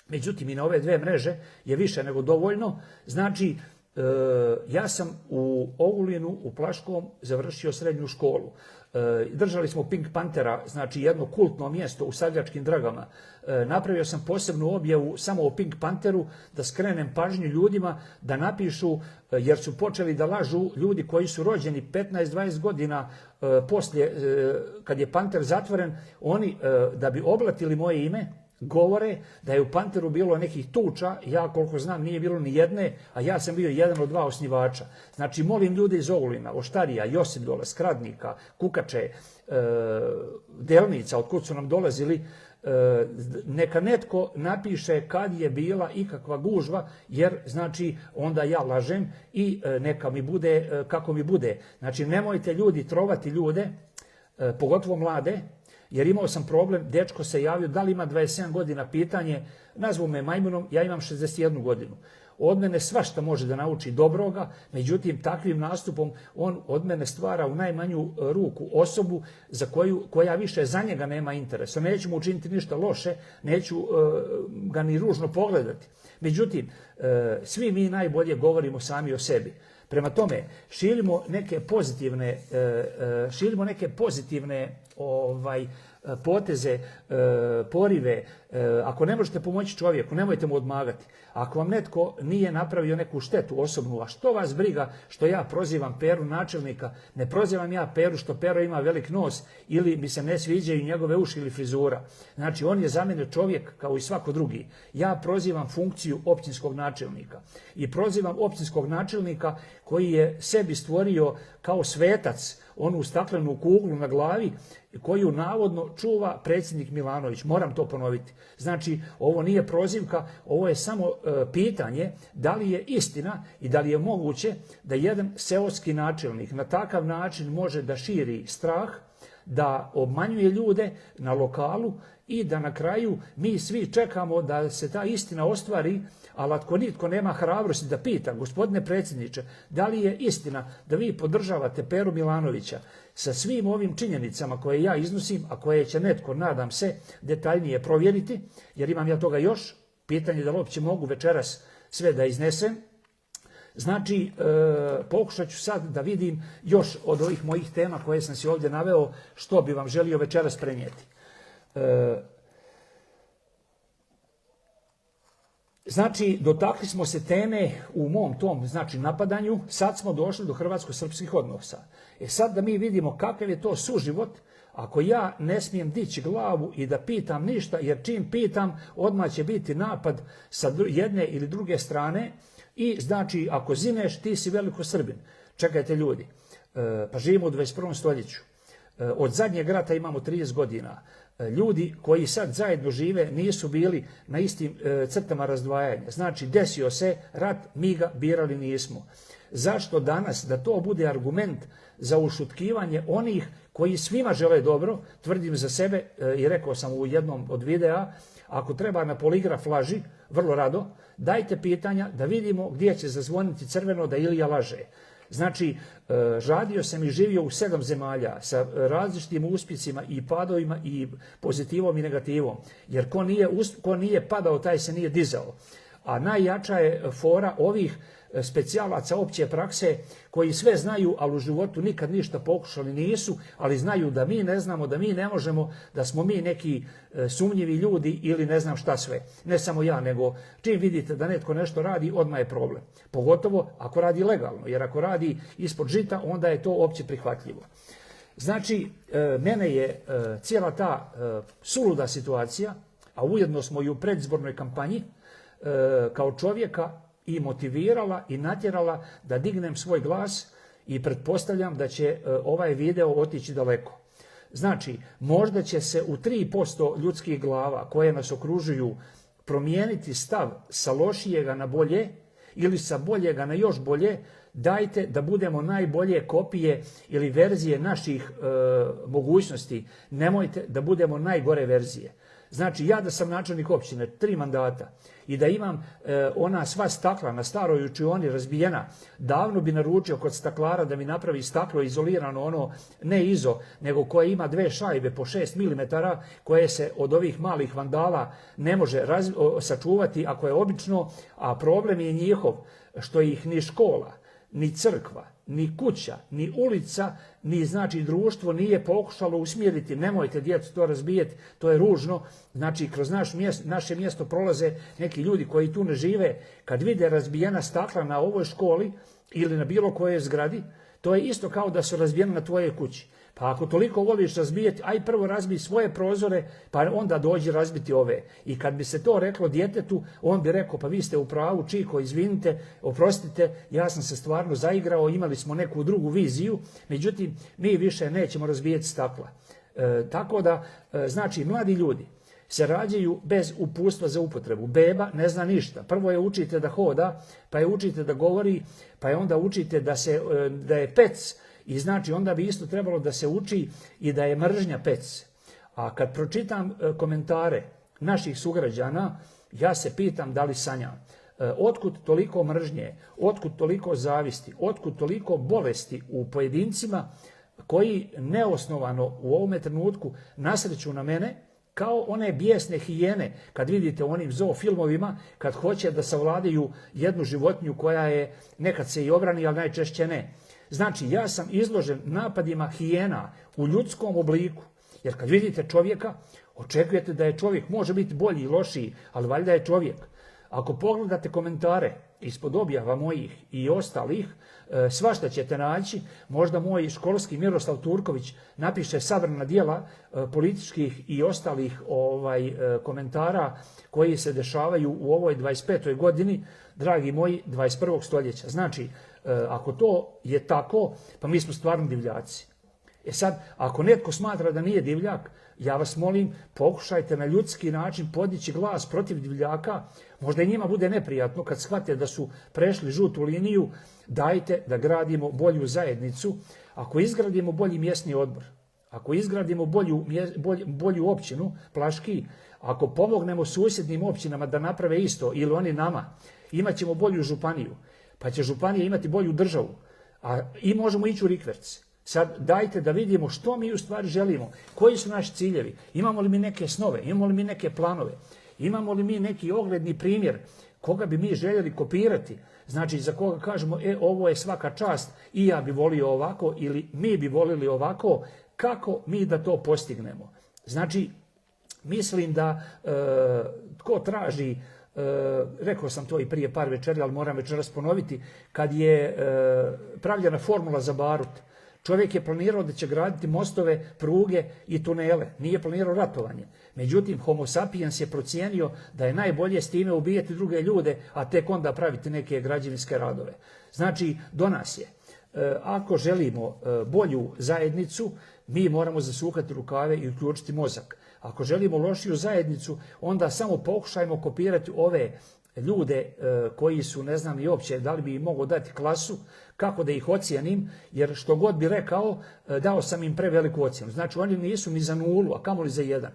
Međutim, i na ove 2 mreže je više nego dovoljno. Znači, ja sam u Ogulinu, u Plaškom, završio srednju školu. Držali smo Pink Panthera, znači jedno kultno mjesto u Savljačkim Dragama. Napravio sam posebnu objavu samo o Pink Pantheru, da skrenem pažnju ljudima da napišu, jer su počeli da lažu ljudi koji su rođeni 15-20 godina poslije, kad je Panter zatvoren, oni da bi oblatili moje ime, govore da je u Panteru bilo nekih tuča, ja koliko znam nije bilo ni jedne, a ja sam bio jedan od 2 osnivača. Znači, molim ljude iz Ogulina, Oštarija, Josipdola, Skradnika, Kukače, Delnica, otkud su nam dolazili, neka netko napiše kad je bila ikakva gužva, jer znači onda ja lažem i neka mi bude kako mi bude. Znači, nemojte ljudi trovati ljude, pogotovo mlade, jer imao sam problem, dečko se javio, da li ima 27 godina, pitanje, nazvu me majmunom, ja imam 61 godinu. od mene svašta može da nauči dobroga, međutim takvim nastupom on od mene stvara u najmanju ruku osobu koja više za njega nema interesa. Neću mu učiniti ništa loše, neću ga ni ružno pogledati. Međutim, svi mi najbolje govorimo sami o sebi. Prema tome, širimo neke pozitivne poteze, porive. Ako ne možete pomoći čovjeku, nemojte mu odmagati. Ako vam netko nije napravio neku štetu osobnu, a što vas briga što ja prozivam Peru načelnika, ne prozivam ja Peru što Pero ima velik nos ili mi se ne sviđaju njegove uši ili frizura. Znači, on je za mene čovjek kao i svako drugi. Ja prozivam funkciju općinskog načelnika i prozivam općinskog načelnika koji je sebi stvorio kao svetac onu staklenu kuglu na glavi koju navodno čuva predsjednik Milanović. Moram to ponoviti. Znači, ovo nije prozivka, ovo je samo pitanje da li je istina i da li je moguće da jedan seoski načelnik na takav način može da širi strah, da obmanjuje ljude na lokalu i da na kraju mi svi čekamo da se ta istina ostvari, ali ako nitko nema hrabrosti da pita, gospodine predsjedniče, da li je istina da vi podržavate Peru Milanovića sa svim ovim činjenicama koje ja iznosim, a koje će netko, nadam se, detaljnije provjeriti, jer imam ja toga još, pitanje da li uopće mogu večeras sve da iznesem. Znači, pokušat ću sad da vidim još od ovih mojih tema koje sam si ovdje naveo, što bi vam želio večeras prenijeti. Znači, dotakli smo se teme u mom tom napadanju, sad smo došli do hrvatsko-srpskih odnosa. Sad da mi vidimo kakav je to suživot, ako ja ne smijem dići glavu i da pitam ništa, jer čim pitam, odmah će biti napad sa jedne ili druge strane i znači, ako zineš, ti si veliko Srbin. Čekajte ljudi, pa živimo u 21. stoljeću. Od zadnjeg rata imamo 30 godina. Ljudi koji sad zajedno žive nisu bili na istim crtama razdvajanja. Znači, desio se rat, mi ga birali nismo. Zašto danas da to bude argument za ušutkivanje onih koji svima žele dobro? Tvrdim za sebe i rekao sam u jednom od videa, ako treba na poligraf laži, vrlo rado, dajte pitanja da vidimo gdje će zazvoniti crveno da Ilija laže. Znači, radio sam i živio u 7 zemalja sa različitim uspjecima i padovima i pozitivom i negativom. Jer ko nije padao, taj se nije dizao. A najjača je fora ovih specijalaca opće prakse koji sve znaju, ali u životu nikad ništa pokušali nisu, ali znaju da mi ne znamo, da mi ne možemo, da smo mi neki sumnjivi ljudi ili ne znam šta sve. Ne samo ja, nego čim vidite da netko nešto radi, odmah je problem. Pogotovo ako radi legalno, jer ako radi ispod žita, onda je to opće prihvatljivo. Znači, mene je cijela ta suluda situacija, a ujedno smo i u predizbornoj kampanji, kao čovjeka i motivirala i natjerala da dignem svoj glas i pretpostavljam da će ovaj video otići daleko. Znači, možda će se u 3% ljudskih glava koje nas okružuju promijeniti stav sa lošijega na bolje ili sa boljega na još bolje. Dajte da budemo najbolje kopije ili verzije naših mogućnosti. Nemojte da budemo najgore verzije. Znači, ja da sam načelnik općine 3 mandata i da imam ona sva stakla na staroj učioni razbijena, davno bi naručio kod staklara da mi napravi staklo izolirano, ono ne izo, nego koje ima 2 šajbe po 6 mm, koje se od ovih malih vandala ne može sačuvati ako je obično, a problem je njihov što ih ni škola, ni crkva, ni kuća, ni ulica, ni znači društvo nije pokušalo usmjeriti, nemojte djecu to razbijeti, to je ružno. Znači, kroz naše mjesto prolaze neki ljudi koji tu ne žive, kad vide razbijena stakla na ovoj školi ili na bilo kojoj zgradi, to je isto kao da su razbijena na tvojoj kući. Pa ako toliko voliš razbijeti, aj prvo razbij svoje prozore, pa onda dođi razbiti ove. I kad bi se to reklo djetetu, on bi rekao, pa vi ste u pravu, Čiko, izvinite, oprostite, ja sam se stvarno zaigrao, imali smo neku drugu viziju, međutim, mi više nećemo razbijeti stakla. Tako da, znači, mladi ljudi se rađaju bez uputstva za upotrebu. Beba ne zna ništa. Prvo je učite da hoda, pa je učite da govori, pa je onda učite da je pec. I znači onda bi isto trebalo da se uči i da je mržnja pec. A kad pročitam komentare naših sugrađana, ja se pitam da li sanjam. Otkud toliko mržnje, otkud toliko zavisti, otkud toliko bolesti u pojedincima koji neosnovano u ovome trenutku nasreću na mene kao one bijesne hijene kad vidite u onim zoofilmovima kad hoće da savladaju jednu životinju koja je nekad se i obrani, ali najčešće ne. Znači, ja sam izložen napadima hijena u ljudskom obliku, jer kad vidite čovjeka, očekujete da je čovjek, može biti bolji i lošiji, ali valjda je čovjek. Ako pogledate komentare ispod objava mojih i ostalih, svašta ćete naći. Možda moj školski Miroslav Turković napiše sabrana djela političkih i ostalih komentara koji se dešavaju u ovoj 25. godini, dragi moji, 21. stoljeća. Znači, ako to je tako, pa mi smo stvarno divljaci. Sad, ako netko smatra da nije divljak, ja vas molim, pokušajte na ljudski način podići glas protiv divljaka. Možda i njima bude neprijatno kad shvate da su prešli žutu liniju. Dajte da gradimo bolju zajednicu. Ako izgradimo bolji mjesni odbor, ako izgradimo bolju općinu, Plaški, ako pomognemo susjednim općinama da naprave isto ili oni nama, imat ćemo bolju županiju, pa će županija imati bolju državu, i možemo ići u rikverc. Sad dajte da vidimo što mi u stvari želimo, koji su naši ciljevi, imamo li mi neke snove, imamo li mi neke planove, imamo li mi neki ogledni primjer koga bi mi željeli kopirati, znači za koga kažemo ovo je svaka čast i ja bi volio ovako ili mi bi volili ovako, kako mi da to postignemo. Znači, mislim da tko traži, rekao sam to i prije par večeri, ali moram večeras ponoviti, kad je pravljena formula za barut, čovjek je planirao da će graditi mostove, pruge i tunele. Nije planirao ratovanje. Međutim, Homo sapiens je procijenio da je najbolje s time ubijati druge ljude, a tek onda praviti neke građevinske radove. Znači, do nas je. Ako želimo bolju zajednicu, mi moramo zasukati rukave i uključiti mozak. Ako želimo lošiju zajednicu, onda samo pokušajmo kopirati ove ljude koji su, ne znam i uopće da li bi im mogao dati klasu, kako da ih ocijenim, jer što god bi rekao, dao sam im preveliku ocjenu. Znači, oni nisu ni za 0, a kamoli za 1.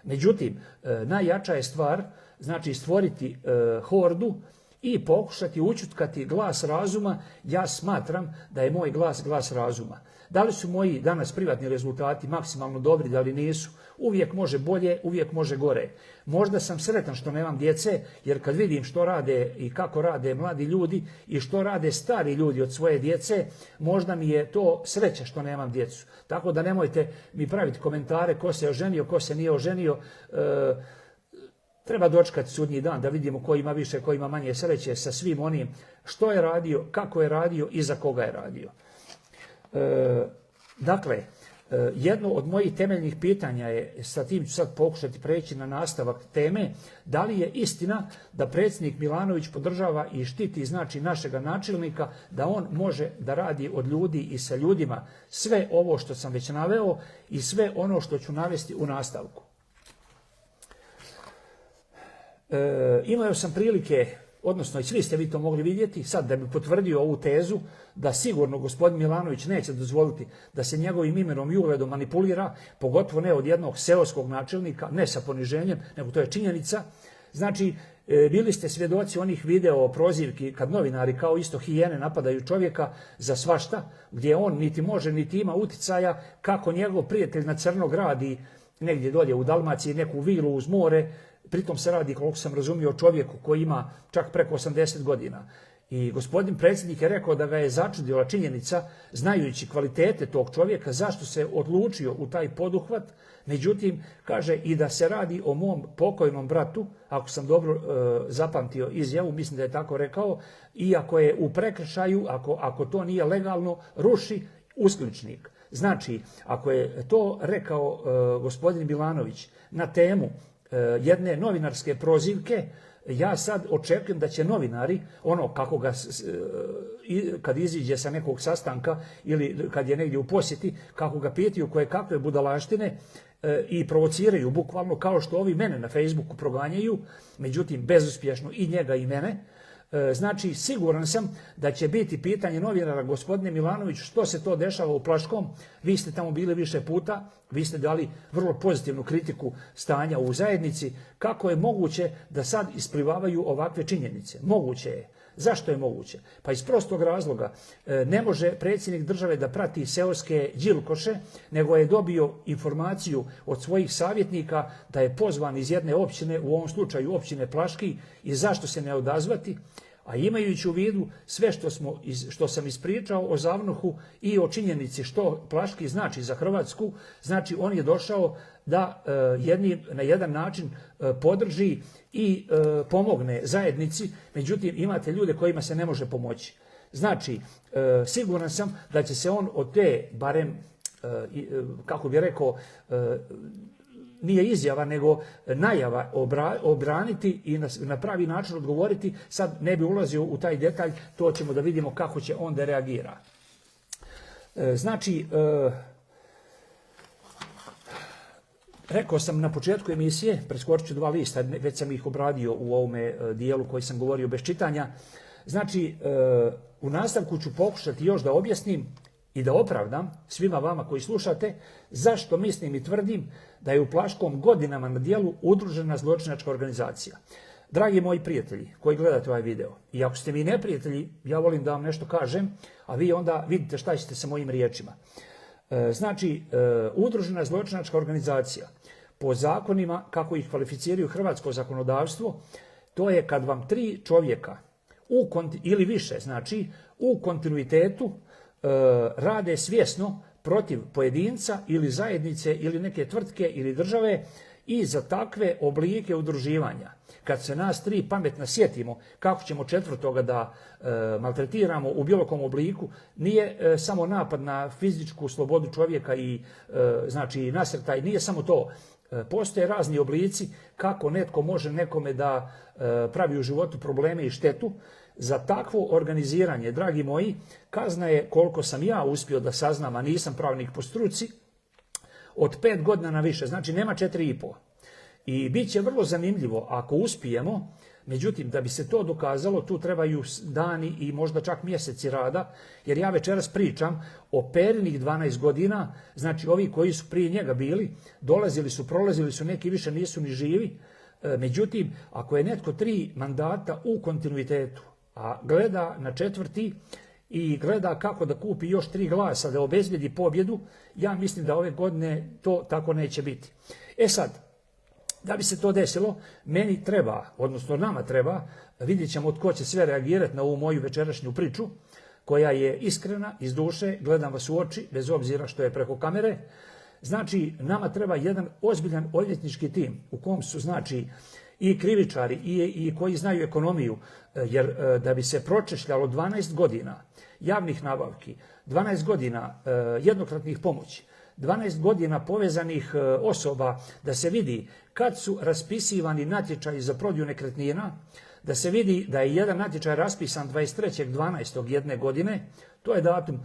Međutim, najjača je stvar, znači stvoriti hordu i pokušati učutkati glas razuma. Ja smatram da je moj glas razuma. Da li su moji danas privatni rezultati maksimalno dobri, da li nisu? Uvijek može bolje, uvijek može gore. Možda sam sretan što nemam djece, jer kad vidim što rade i kako rade mladi ljudi i što rade stari ljudi od svoje djece, možda mi je to sreća što nemam djecu. Tako da nemojte mi praviti komentare ko se oženio, ko se nije oženio. Treba dočekati sudnji dan da vidimo ko ima više, ko ima manje sreće sa svim onim što je radio, kako je radio i za koga je radio. Dakle, jedno od mojih temeljnih pitanja je, sa tim ću sad pokušati preći na nastavak teme, da li je istina da predsjednik Milanović podržava i štiti znači našega načelnika, da on može da radi od ljudi i sa ljudima sve ovo što sam već naveo i sve ono što ću navesti u nastavku. Imao sam prilike, odnosno i svi ste vi to mogli vidjeti, sad da bi potvrdio ovu tezu da sigurno gospodin Milanović neće dozvoliti da se njegovim imenom i ugledom manipulira, pogotovo ne od jednog seoskog načelnika, ne sa poniženjem, nego to je činjenica. Znači, bili ste svjedoci onih video prozivki kad novinari kao isto hijene napadaju čovjeka za svašta, gdje on niti može niti ima uticaja, kako njegov prijatelj na crno gradi negdje dolje u Dalmaciji neku vilu uz more. Pritom se radi, koliko sam razumio, o čovjeku koji ima čak preko 80 godina. I gospodin predsjednik je rekao da ga je začudila činjenica, znajući kvalitete tog čovjeka, zašto se odlučio u taj poduhvat. Međutim, kaže i da se radi o mom pokojnom bratu, ako sam dobro zapamtio izjavu, mislim da je tako rekao, iako je u prekršaju, ako to nije legalno, ruši uskličnik. Znači, ako je to rekao gospodin Milanović na temu jedne novinarske prozivke, ja sad očekujem da će novinari, kako ga kad iziđe sa nekog sastanka ili kad je negdje u posjeti, kako ga pitaju koje kakve budalaštine i provociraju bukvalno kao što ovi mene na Facebooku proganjaju, međutim bezuspješno i njega i mene, Znači, siguran sam da će biti pitanje novinara, gospodine Milanović, što se to dešava u Plaškom. Vi ste tamo bili više puta, vi ste dali vrlo pozitivnu kritiku stanja u zajednici. Kako je moguće da sad isplivavaju ovakve činjenice? Moguće je. Zašto je moguće? Pa iz prostog razloga, ne može predsjednik države da prati seoske đilkoše, nego je dobio informaciju od svojih savjetnika da je pozvan iz jedne općine, u ovom slučaju općine Plaški, i zašto se ne odazvati. A imajući u vidu sve što sam ispričao o Zavnohu i o činjenici što Plaški znači za Hrvatsku, znači on je došao da na jedan način podrži i pomogne zajednici, međutim imate ljude kojima se ne može pomoći. Znači, siguran sam da će se on od te, barem, kako bi rekao, nije izjava, nego najava obraniti i na pravi način odgovoriti. Sad ne bi ulazio u taj detalj, to ćemo da vidimo kako će on da reagira. Znači, rekao sam na početku emisije, preskočit ću 2 lista, već sam ih obradio u ovome dijelu koji sam govorio bez čitanja. Znači, u nastavku ću pokušati još da objasnim i da opravdam svima vama koji slušate zašto mislim i tvrdim da je u Plaškom godinama na dijelu udružena zločinačka organizacija. Dragi moji prijatelji koji gledate ovaj video, i ako ste mi neprijatelji, ja volim da vam nešto kažem, a vi onda vidite šta ćete sa mojim riječima. Znači, udružena zločinačka organizacija po zakonima kako ih kvalificiraju hrvatsko zakonodavstvo, to je kad vam 3 čovjeka ili više, znači u kontinuitetu rade svjesno protiv pojedinca ili zajednice ili neke tvrtke ili države, i za takve oblike udruživanja, kad se nas 3 pametno sjetimo kako ćemo 4. da maltretiramo u bilo kom obliku, nije samo napad na fizičku slobodu čovjeka i znači nasrtaj, nije samo to. Postoje razni oblici kako netko može nekome da pravi u životu probleme i štetu. Za takvo organiziranje, dragi moji, kazna je, koliko sam ja uspio da saznam, a nisam pravnik po struci, od 5 godina na više, znači nema 4,5. I bit će vrlo zanimljivo ako uspijemo, međutim, da bi se to dokazalo, tu trebaju dani i možda čak mjeseci rada, jer ja večeras pričam o Perinih 12 godina, znači ovi koji su prije njega bili, dolazili su, prolazili su, neki više nisu ni živi. Međutim, ako je netko 3 mandata u kontinuitetu, a gleda na 4. i gleda kako da kupi još 3 glasa, da obezbedi pobjedu, ja mislim da ove godine to tako neće biti. E sad, da bi se to desilo, meni treba, odnosno nama treba, vidjet ćemo tko će sve reagirati na ovu moju večerašnju priču, koja je iskrena, iz duše, gledam vas u oči, bez obzira što je preko kamere. Znači, nama treba jedan ozbiljan odvjetnički tim u kom su, znači, i krivičari i koji znaju ekonomiju, jer da bi se pročešljalo 12 godina javnih nabavki, 12 godina jednokratnih pomoći, 12 godina povezanih osoba, da se vidi kad su raspisivani natječaji za prodaju nekretnina, da se vidi da je jedan natječaj raspisan 23.12. jedne godine, to je datum,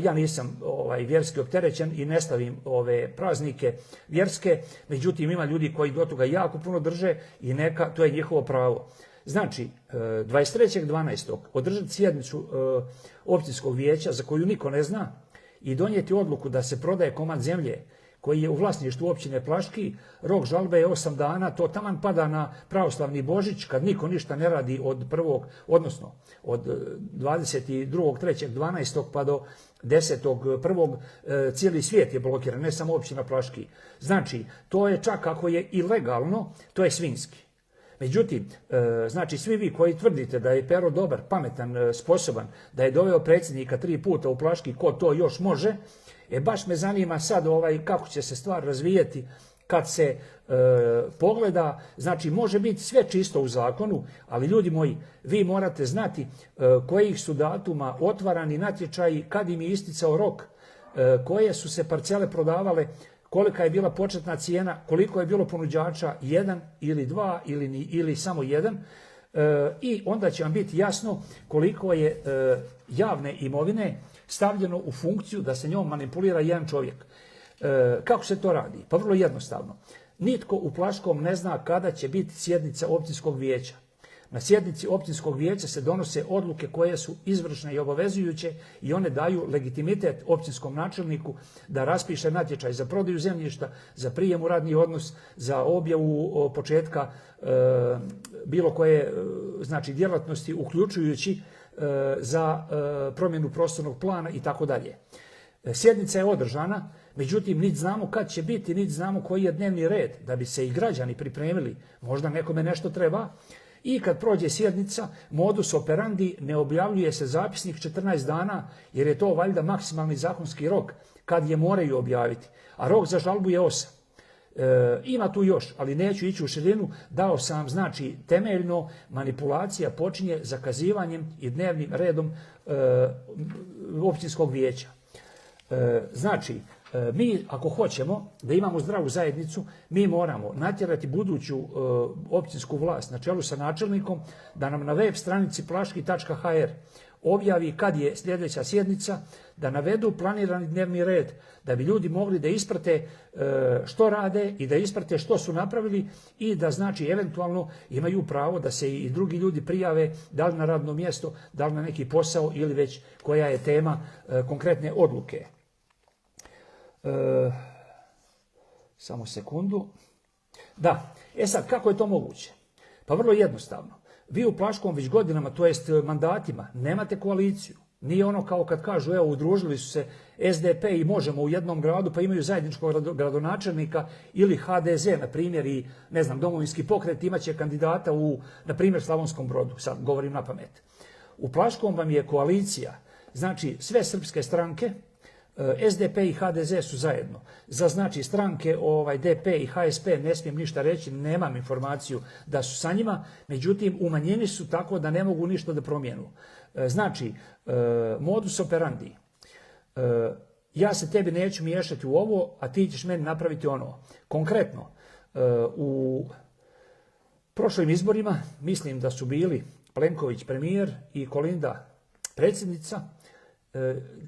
ja nisam vjerski opterećen i ne stavim ove praznike vjerske, međutim ima ljudi koji do toga jako puno drže i neka, to je njihovo pravo. Znači, 23.12. održati sjednicu općinskog vijeća za koju niko ne zna i donijeti odluku da se prodaje komad zemlje koji je u vlasništvu općine Plaški, rok žalbe je 8 dana, to taman pada na pravoslavni Božić, kad niko ništa ne radi od 22.3.12. pa do 10.1. cijeli svijet je blokiran, ne samo općina Plaški. Znači, to je čak ako je ilegalno, to je svinjski. Međutim, znači svi vi koji tvrdite da je Pero dobar, pametan, sposoban, da je doveo predsjednika 3 puta u Plaški, ko to još može, baš me zanima sad kako će se stvar razvijeti kad se pogleda. Znači, može biti sve čisto u zakonu, ali ljudi moji, vi morate znati kojih su datuma otvarani natječaji, kad im je isticao rok, koje su se parcele prodavale, kolika je bila početna cijena, koliko je bilo ponuđača, 1 ili 2 ili samo 1, i onda će vam biti jasno koliko je javne imovine stavljeno u funkciju da se njom manipulira jedan čovjek. Kako se to radi? Pa vrlo jednostavno. Nitko u Plaškom ne zna kada će biti sjednica općinskog vijeća. Na sjednici općinskog vijeća se donose odluke koje su izvršne i obavezujuće i one daju legitimitet općinskom načelniku da raspiše natječaj za prodaju zemljišta, za prijem u radni odnos, za objavu početka bilo koje znači djelatnosti uključujući za promjenu prostornog plana i tako dalje. Sjednica je održana, međutim niti znamo kad će biti, niti znamo koji je dnevni red, da bi se i građani pripremili, možda nekome nešto treba. I kad prođe sjednica, modus operandi, ne objavljuje se zapisnik 14 dana, jer je to valjda maksimalni zakonski rok kad je moraju objaviti, a rok za žalbu je 8. Ima tu još, ali neću ići u širinu, dao sam znači temeljno, manipulacija počinje zakazivanjem i dnevnim redom općinskog vijeća. Znači, mi ako hoćemo da imamo zdravu zajednicu, mi moramo natjerati buduću općinsku vlast na čelu sa načelnikom da nam na web stranici plaški.hr objavi kad je sljedeća sjednica, da navedu planirani dnevni red, da bi ljudi mogli da isprate što rade i da isprate što su napravili i da znači eventualno imaju pravo da se i drugi ljudi prijave, da li na radno mjesto, da li na neki posao ili već koja je tema konkretne odluke. Samo sekundu. Da, sad kako je to moguće? Pa vrlo jednostavno. Vi u Plaškom već godinama, to jest mandatima, nemate koaliciju. Nije ono kao kad kažu, evo, udružili su se SDP i Možemo u jednom gradu, pa imaju zajedničkog gradonačelnika, ili HDZ, na primjer, i ne znam, Domovinski pokret imaće kandidata u, na primjer, Slavonskom Brodu, sad govorim na pamet. U Plaškom vam je koalicija, znači sve srpske stranke, SDP i HDZ su zajedno. Za znači stranke DP i HSP ne smijem ništa reći, nemam informaciju da su sa njima, međutim u manjini su tako da ne mogu ništa da promijenu. Znači, modus operandi, ja se tebi neću miješati u ovo, a ti ćeš meni napraviti ono. Konkretno, u prošlim izborima mislim da su bili Plenković premijer i Kolinda predsjednica,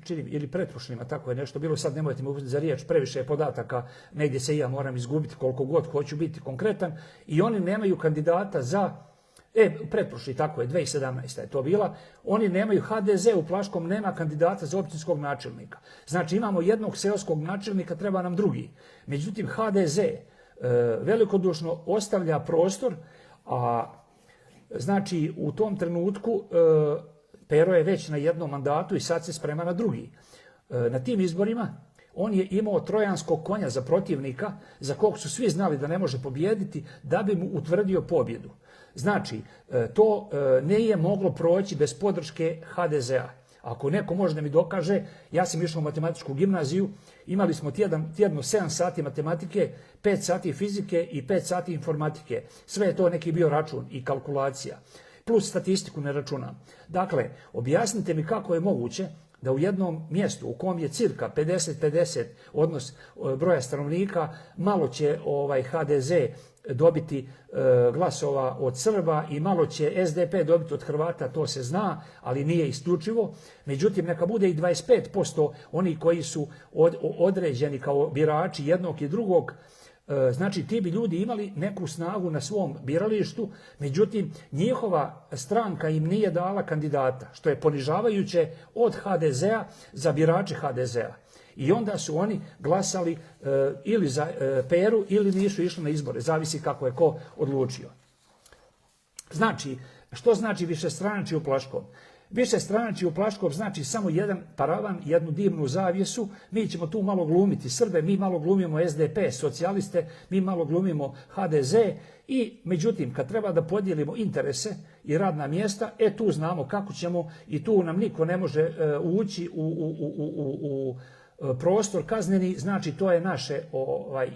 ili pretprošlima, tako je nešto bilo, sad nemojte me uzeti za riječ, previše je podataka, negdje se i ja moram izgubiti koliko god hoću biti konkretan, i oni nemaju kandidata za, pretprošli, tako je, 2017. je to bila, oni nemaju, HDZ u Plaškom nema kandidata za općinskog načelnika. Znači imamo jednog seoskog načelnika, treba nam drugi. Međutim, HDZ velikodušno ostavlja prostor, a znači u tom trenutku Pero je već na jednom mandatu i sad se sprema na drugi. Na tim izborima on je imao trojanskog konja za protivnika, za kog su svi znali da ne može pobijediti, da bi mu utvrdio pobjedu. Znači, to nije moglo proći bez podrške HDZ-a. Ako neko može da mi dokaže, ja sam išao u matematičku gimnaziju, imali smo tjedno 7 sati matematike, 5 sati fizike i 5 sati informatike. Sve je to neki bio račun i kalkulacija. Plus statistiku ne računam. Dakle, objasnite mi kako je moguće da u jednom mjestu u kom je cirka 50-50 odnos broja stanovnika, malo će HDZ dobiti glasova od Srba i malo će SDP dobiti od Hrvata, to se zna, ali nije isključivo. Međutim, neka bude i 25% oni koji su određeni kao birači jednog i drugog. Znači, ti bi ljudi imali neku snagu na svom biralištu, međutim, njihova stranka im nije dala kandidata, što je ponižavajuće od HDZ-a za birače HDZ-a. I onda su oni glasali ili za Peru ili nisu išli na izbore, zavisi kako je ko odlučio. Znači, što znači višestranačje u Plaškom? Višestranačje u Plaškom znači samo jedan paravan, jednu dimnu zavjesu. Mi ćemo tu malo glumiti Srbe, mi malo glumimo SDP, socijaliste, mi malo glumimo HDZ i međutim kad treba da podijelimo interese i radna mjesta, tu znamo kako ćemo i tu nam niko ne može ući u prostor kazneni, znači to je naše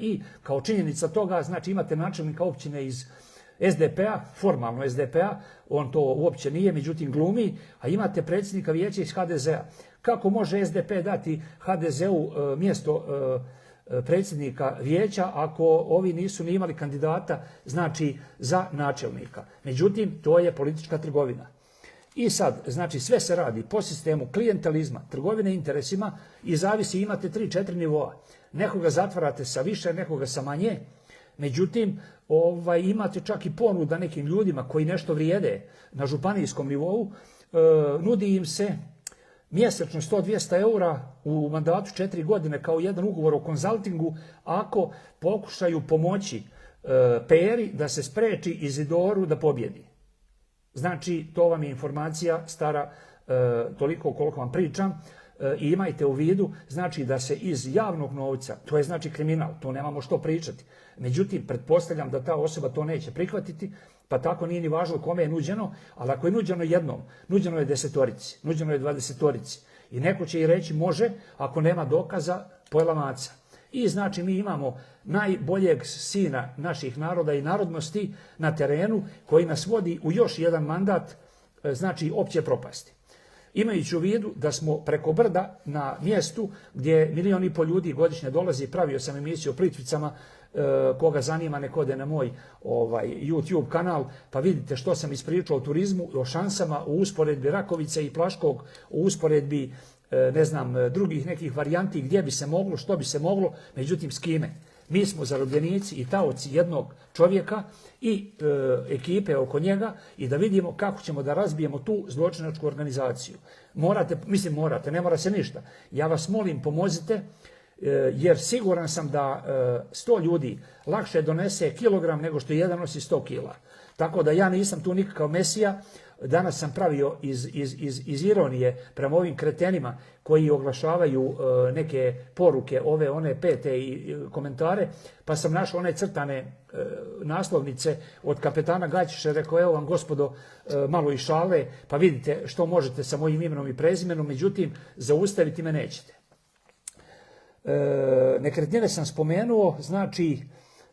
i kao činjenica toga, znači imate načelnika općine iz SDP-a, formalno SDP-a, on to uopće nije, međutim glumi, a imate predsjednika vijeća iz HDZ-a. Kako može SDP dati HDZ-u mjesto predsjednika vijeća ako ovi nisu ni imali kandidata, znači za načelnika? Međutim, to je politička trgovina. I sad, znači sve se radi po sistemu klijentalizma, trgovine interesima i zavisi, imate 3-4 nivoa. Nekoga zatvarate sa više, nekoga sa manje. Međutim, imate čak i ponuda nekim ljudima koji nešto vrijede na županijskom nivou, nudi im se mjesečno 100-200 eura u mandatu 4 godine kao jedan ugovor o konzaltingu ako pokušaju pomoći Peri da se spreči Izidoru da pobjedi. Znači, to vam je informacija stara toliko koliko vam pričam i imajte u vidu, znači da se iz javnog novca, to je znači kriminal, to nemamo što pričati. Međutim, pretpostavljam da ta osoba to neće prihvatiti, pa tako nije ni važno kome je nuđeno, ali ako je nuđeno jednom, nuđeno je 10-torici, nuđeno je 20-torici. I neko će i reći može, ako nema dokaza, pojela maca. I znači mi imamo najboljeg sina naših naroda i narodnosti na terenu koji nas vodi u još jedan mandat, znači opće propasti. Imajući u vidu da smo preko brda na mjestu gdje 1,5 milijuna ljudi godišnje dolazi, pravio sam emisiju o Plitvicama, koga zanima nek ode na moj YouTube kanal, pa vidite što sam ispričao o turizmu, o šansama, u usporedbi Rakovice i Plaškog, u usporedbi ne znam, drugih nekih varijanti gdje bi se moglo, što bi se moglo, međutim s kime. Mi smo zarobljenici i taoci jednog čovjeka i ekipe oko njega i da vidimo kako ćemo da razbijemo tu zločinačku organizaciju. Morate, ne mora se ništa. Ja vas molim, pomozite, jer siguran sam da 100 ljudi lakše donese kilogram nego što jedan nosi 100 kila. Tako da ja nisam tu nikakav mesija. Danas sam pravio iz ironije prema ovim kretenima koji oglašavaju neke poruke, ove, one, pete i komentare, pa sam našao one crtane naslovnice od kapetana Gaćiša, rekao evo vam gospodo malo i šale, pa vidite što možete sa mojim imenom i prezimenom, međutim zaustaviti me nećete. Nekretnine sam spomenuo, znači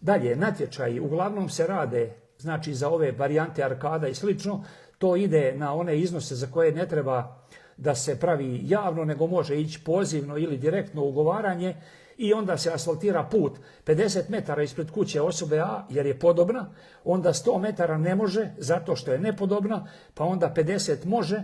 dalje natječaji uglavnom se rade znači za ove varijante arkada i slično, to ide na one iznose za koje ne treba da se pravi javno, nego može ići pozivno ili direktno ugovaranje i onda se asfaltira put 50 metara ispred kuće osobe A jer je podobna, onda 100 metara ne može zato što je nepodobna, pa onda 50 može.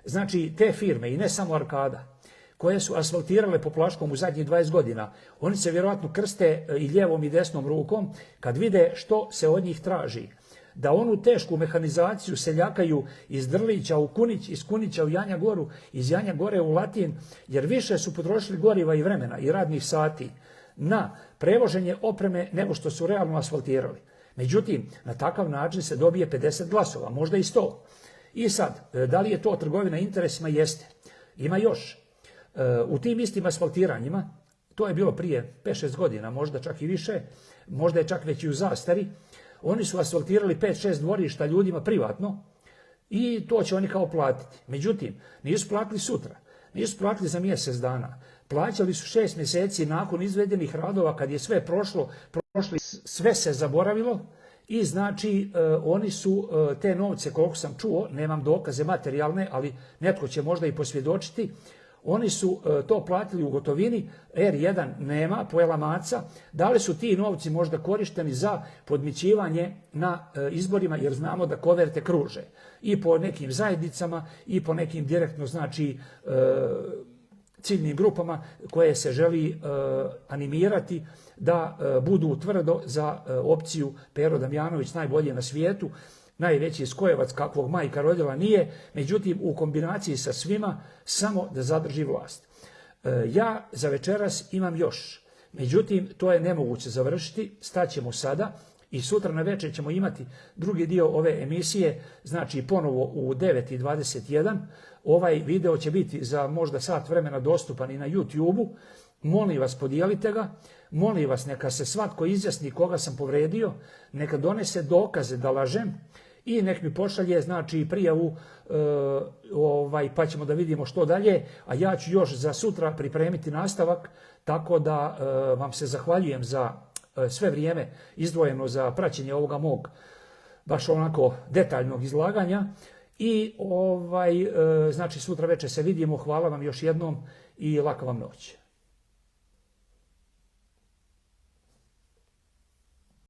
Znači te firme i ne samo arkada koje su asfaltirale po Plaškom u zadnjih 20 godina, oni se vjerojatno krste i lijevom i desnom rukom kad vide što se od njih traži. Da onu tešku mehanizaciju seljakaju iz Drlića u Kunić, iz Kunića u Janja Goru, iz Janja Gore u Latin, jer više su potrošili goriva i vremena i radnih sati na prevoženje opreme nego što su realno asfaltirali. Međutim, na takav način se dobije 50 glasova, možda i 100. I sad, da li je to trgovina interesima? Jeste. Ima još. U tim istim asfaltiranjima, to je bilo prije 5-6 godina, možda čak i više, možda je čak već i u zastari, oni su asfaltirali 5-6 dvorišta ljudima privatno i to će oni kao platiti. Međutim, nisu platili sutra, nisu platili za mjesec dana. Plaćali su 6 mjeseci nakon izvedenih radova kad je sve prošlo, sve se zaboravilo i znači oni su te novce, koliko sam čuo, nemam dokaze materijalne, ali netko će možda i posvjedočiti, oni su to platili u gotovini, R1 nema, pojela maca. Da li su ti novci možda korišteni za podmićivanje na izborima, jer znamo da koverte kruže i po nekim zajednicama i po nekim direktno znači ciljnim grupama koje se želi animirati da budu tvrdo za opciju Pero Damjanović najbolje na svijetu, najveći skojevac kakvog majka rodila nije, međutim u kombinaciji sa svima samo da zadrži vlast. Ja za večeras imam još, međutim to je nemoguće završiti, staćemo sada i sutra na večer ćemo imati drugi dio ove emisije, znači ponovo u 9:21. Ovaj video će biti za možda sat vremena dostupan i na YouTube-u. Molim vas, podijelite ga, molim vas neka se svatko izjasni koga sam povredio, neka donese dokaze da lažem i nek mi pošalje znači prijavu pa ćemo da vidimo što dalje, a ja ću još za sutra pripremiti nastavak, tako da vam se zahvaljujem za sve vrijeme izdvojeno za praćenje ovoga mog baš onako detaljnog izlaganja i znači sutra večer se vidimo, hvala vam još jednom i laka vam noć.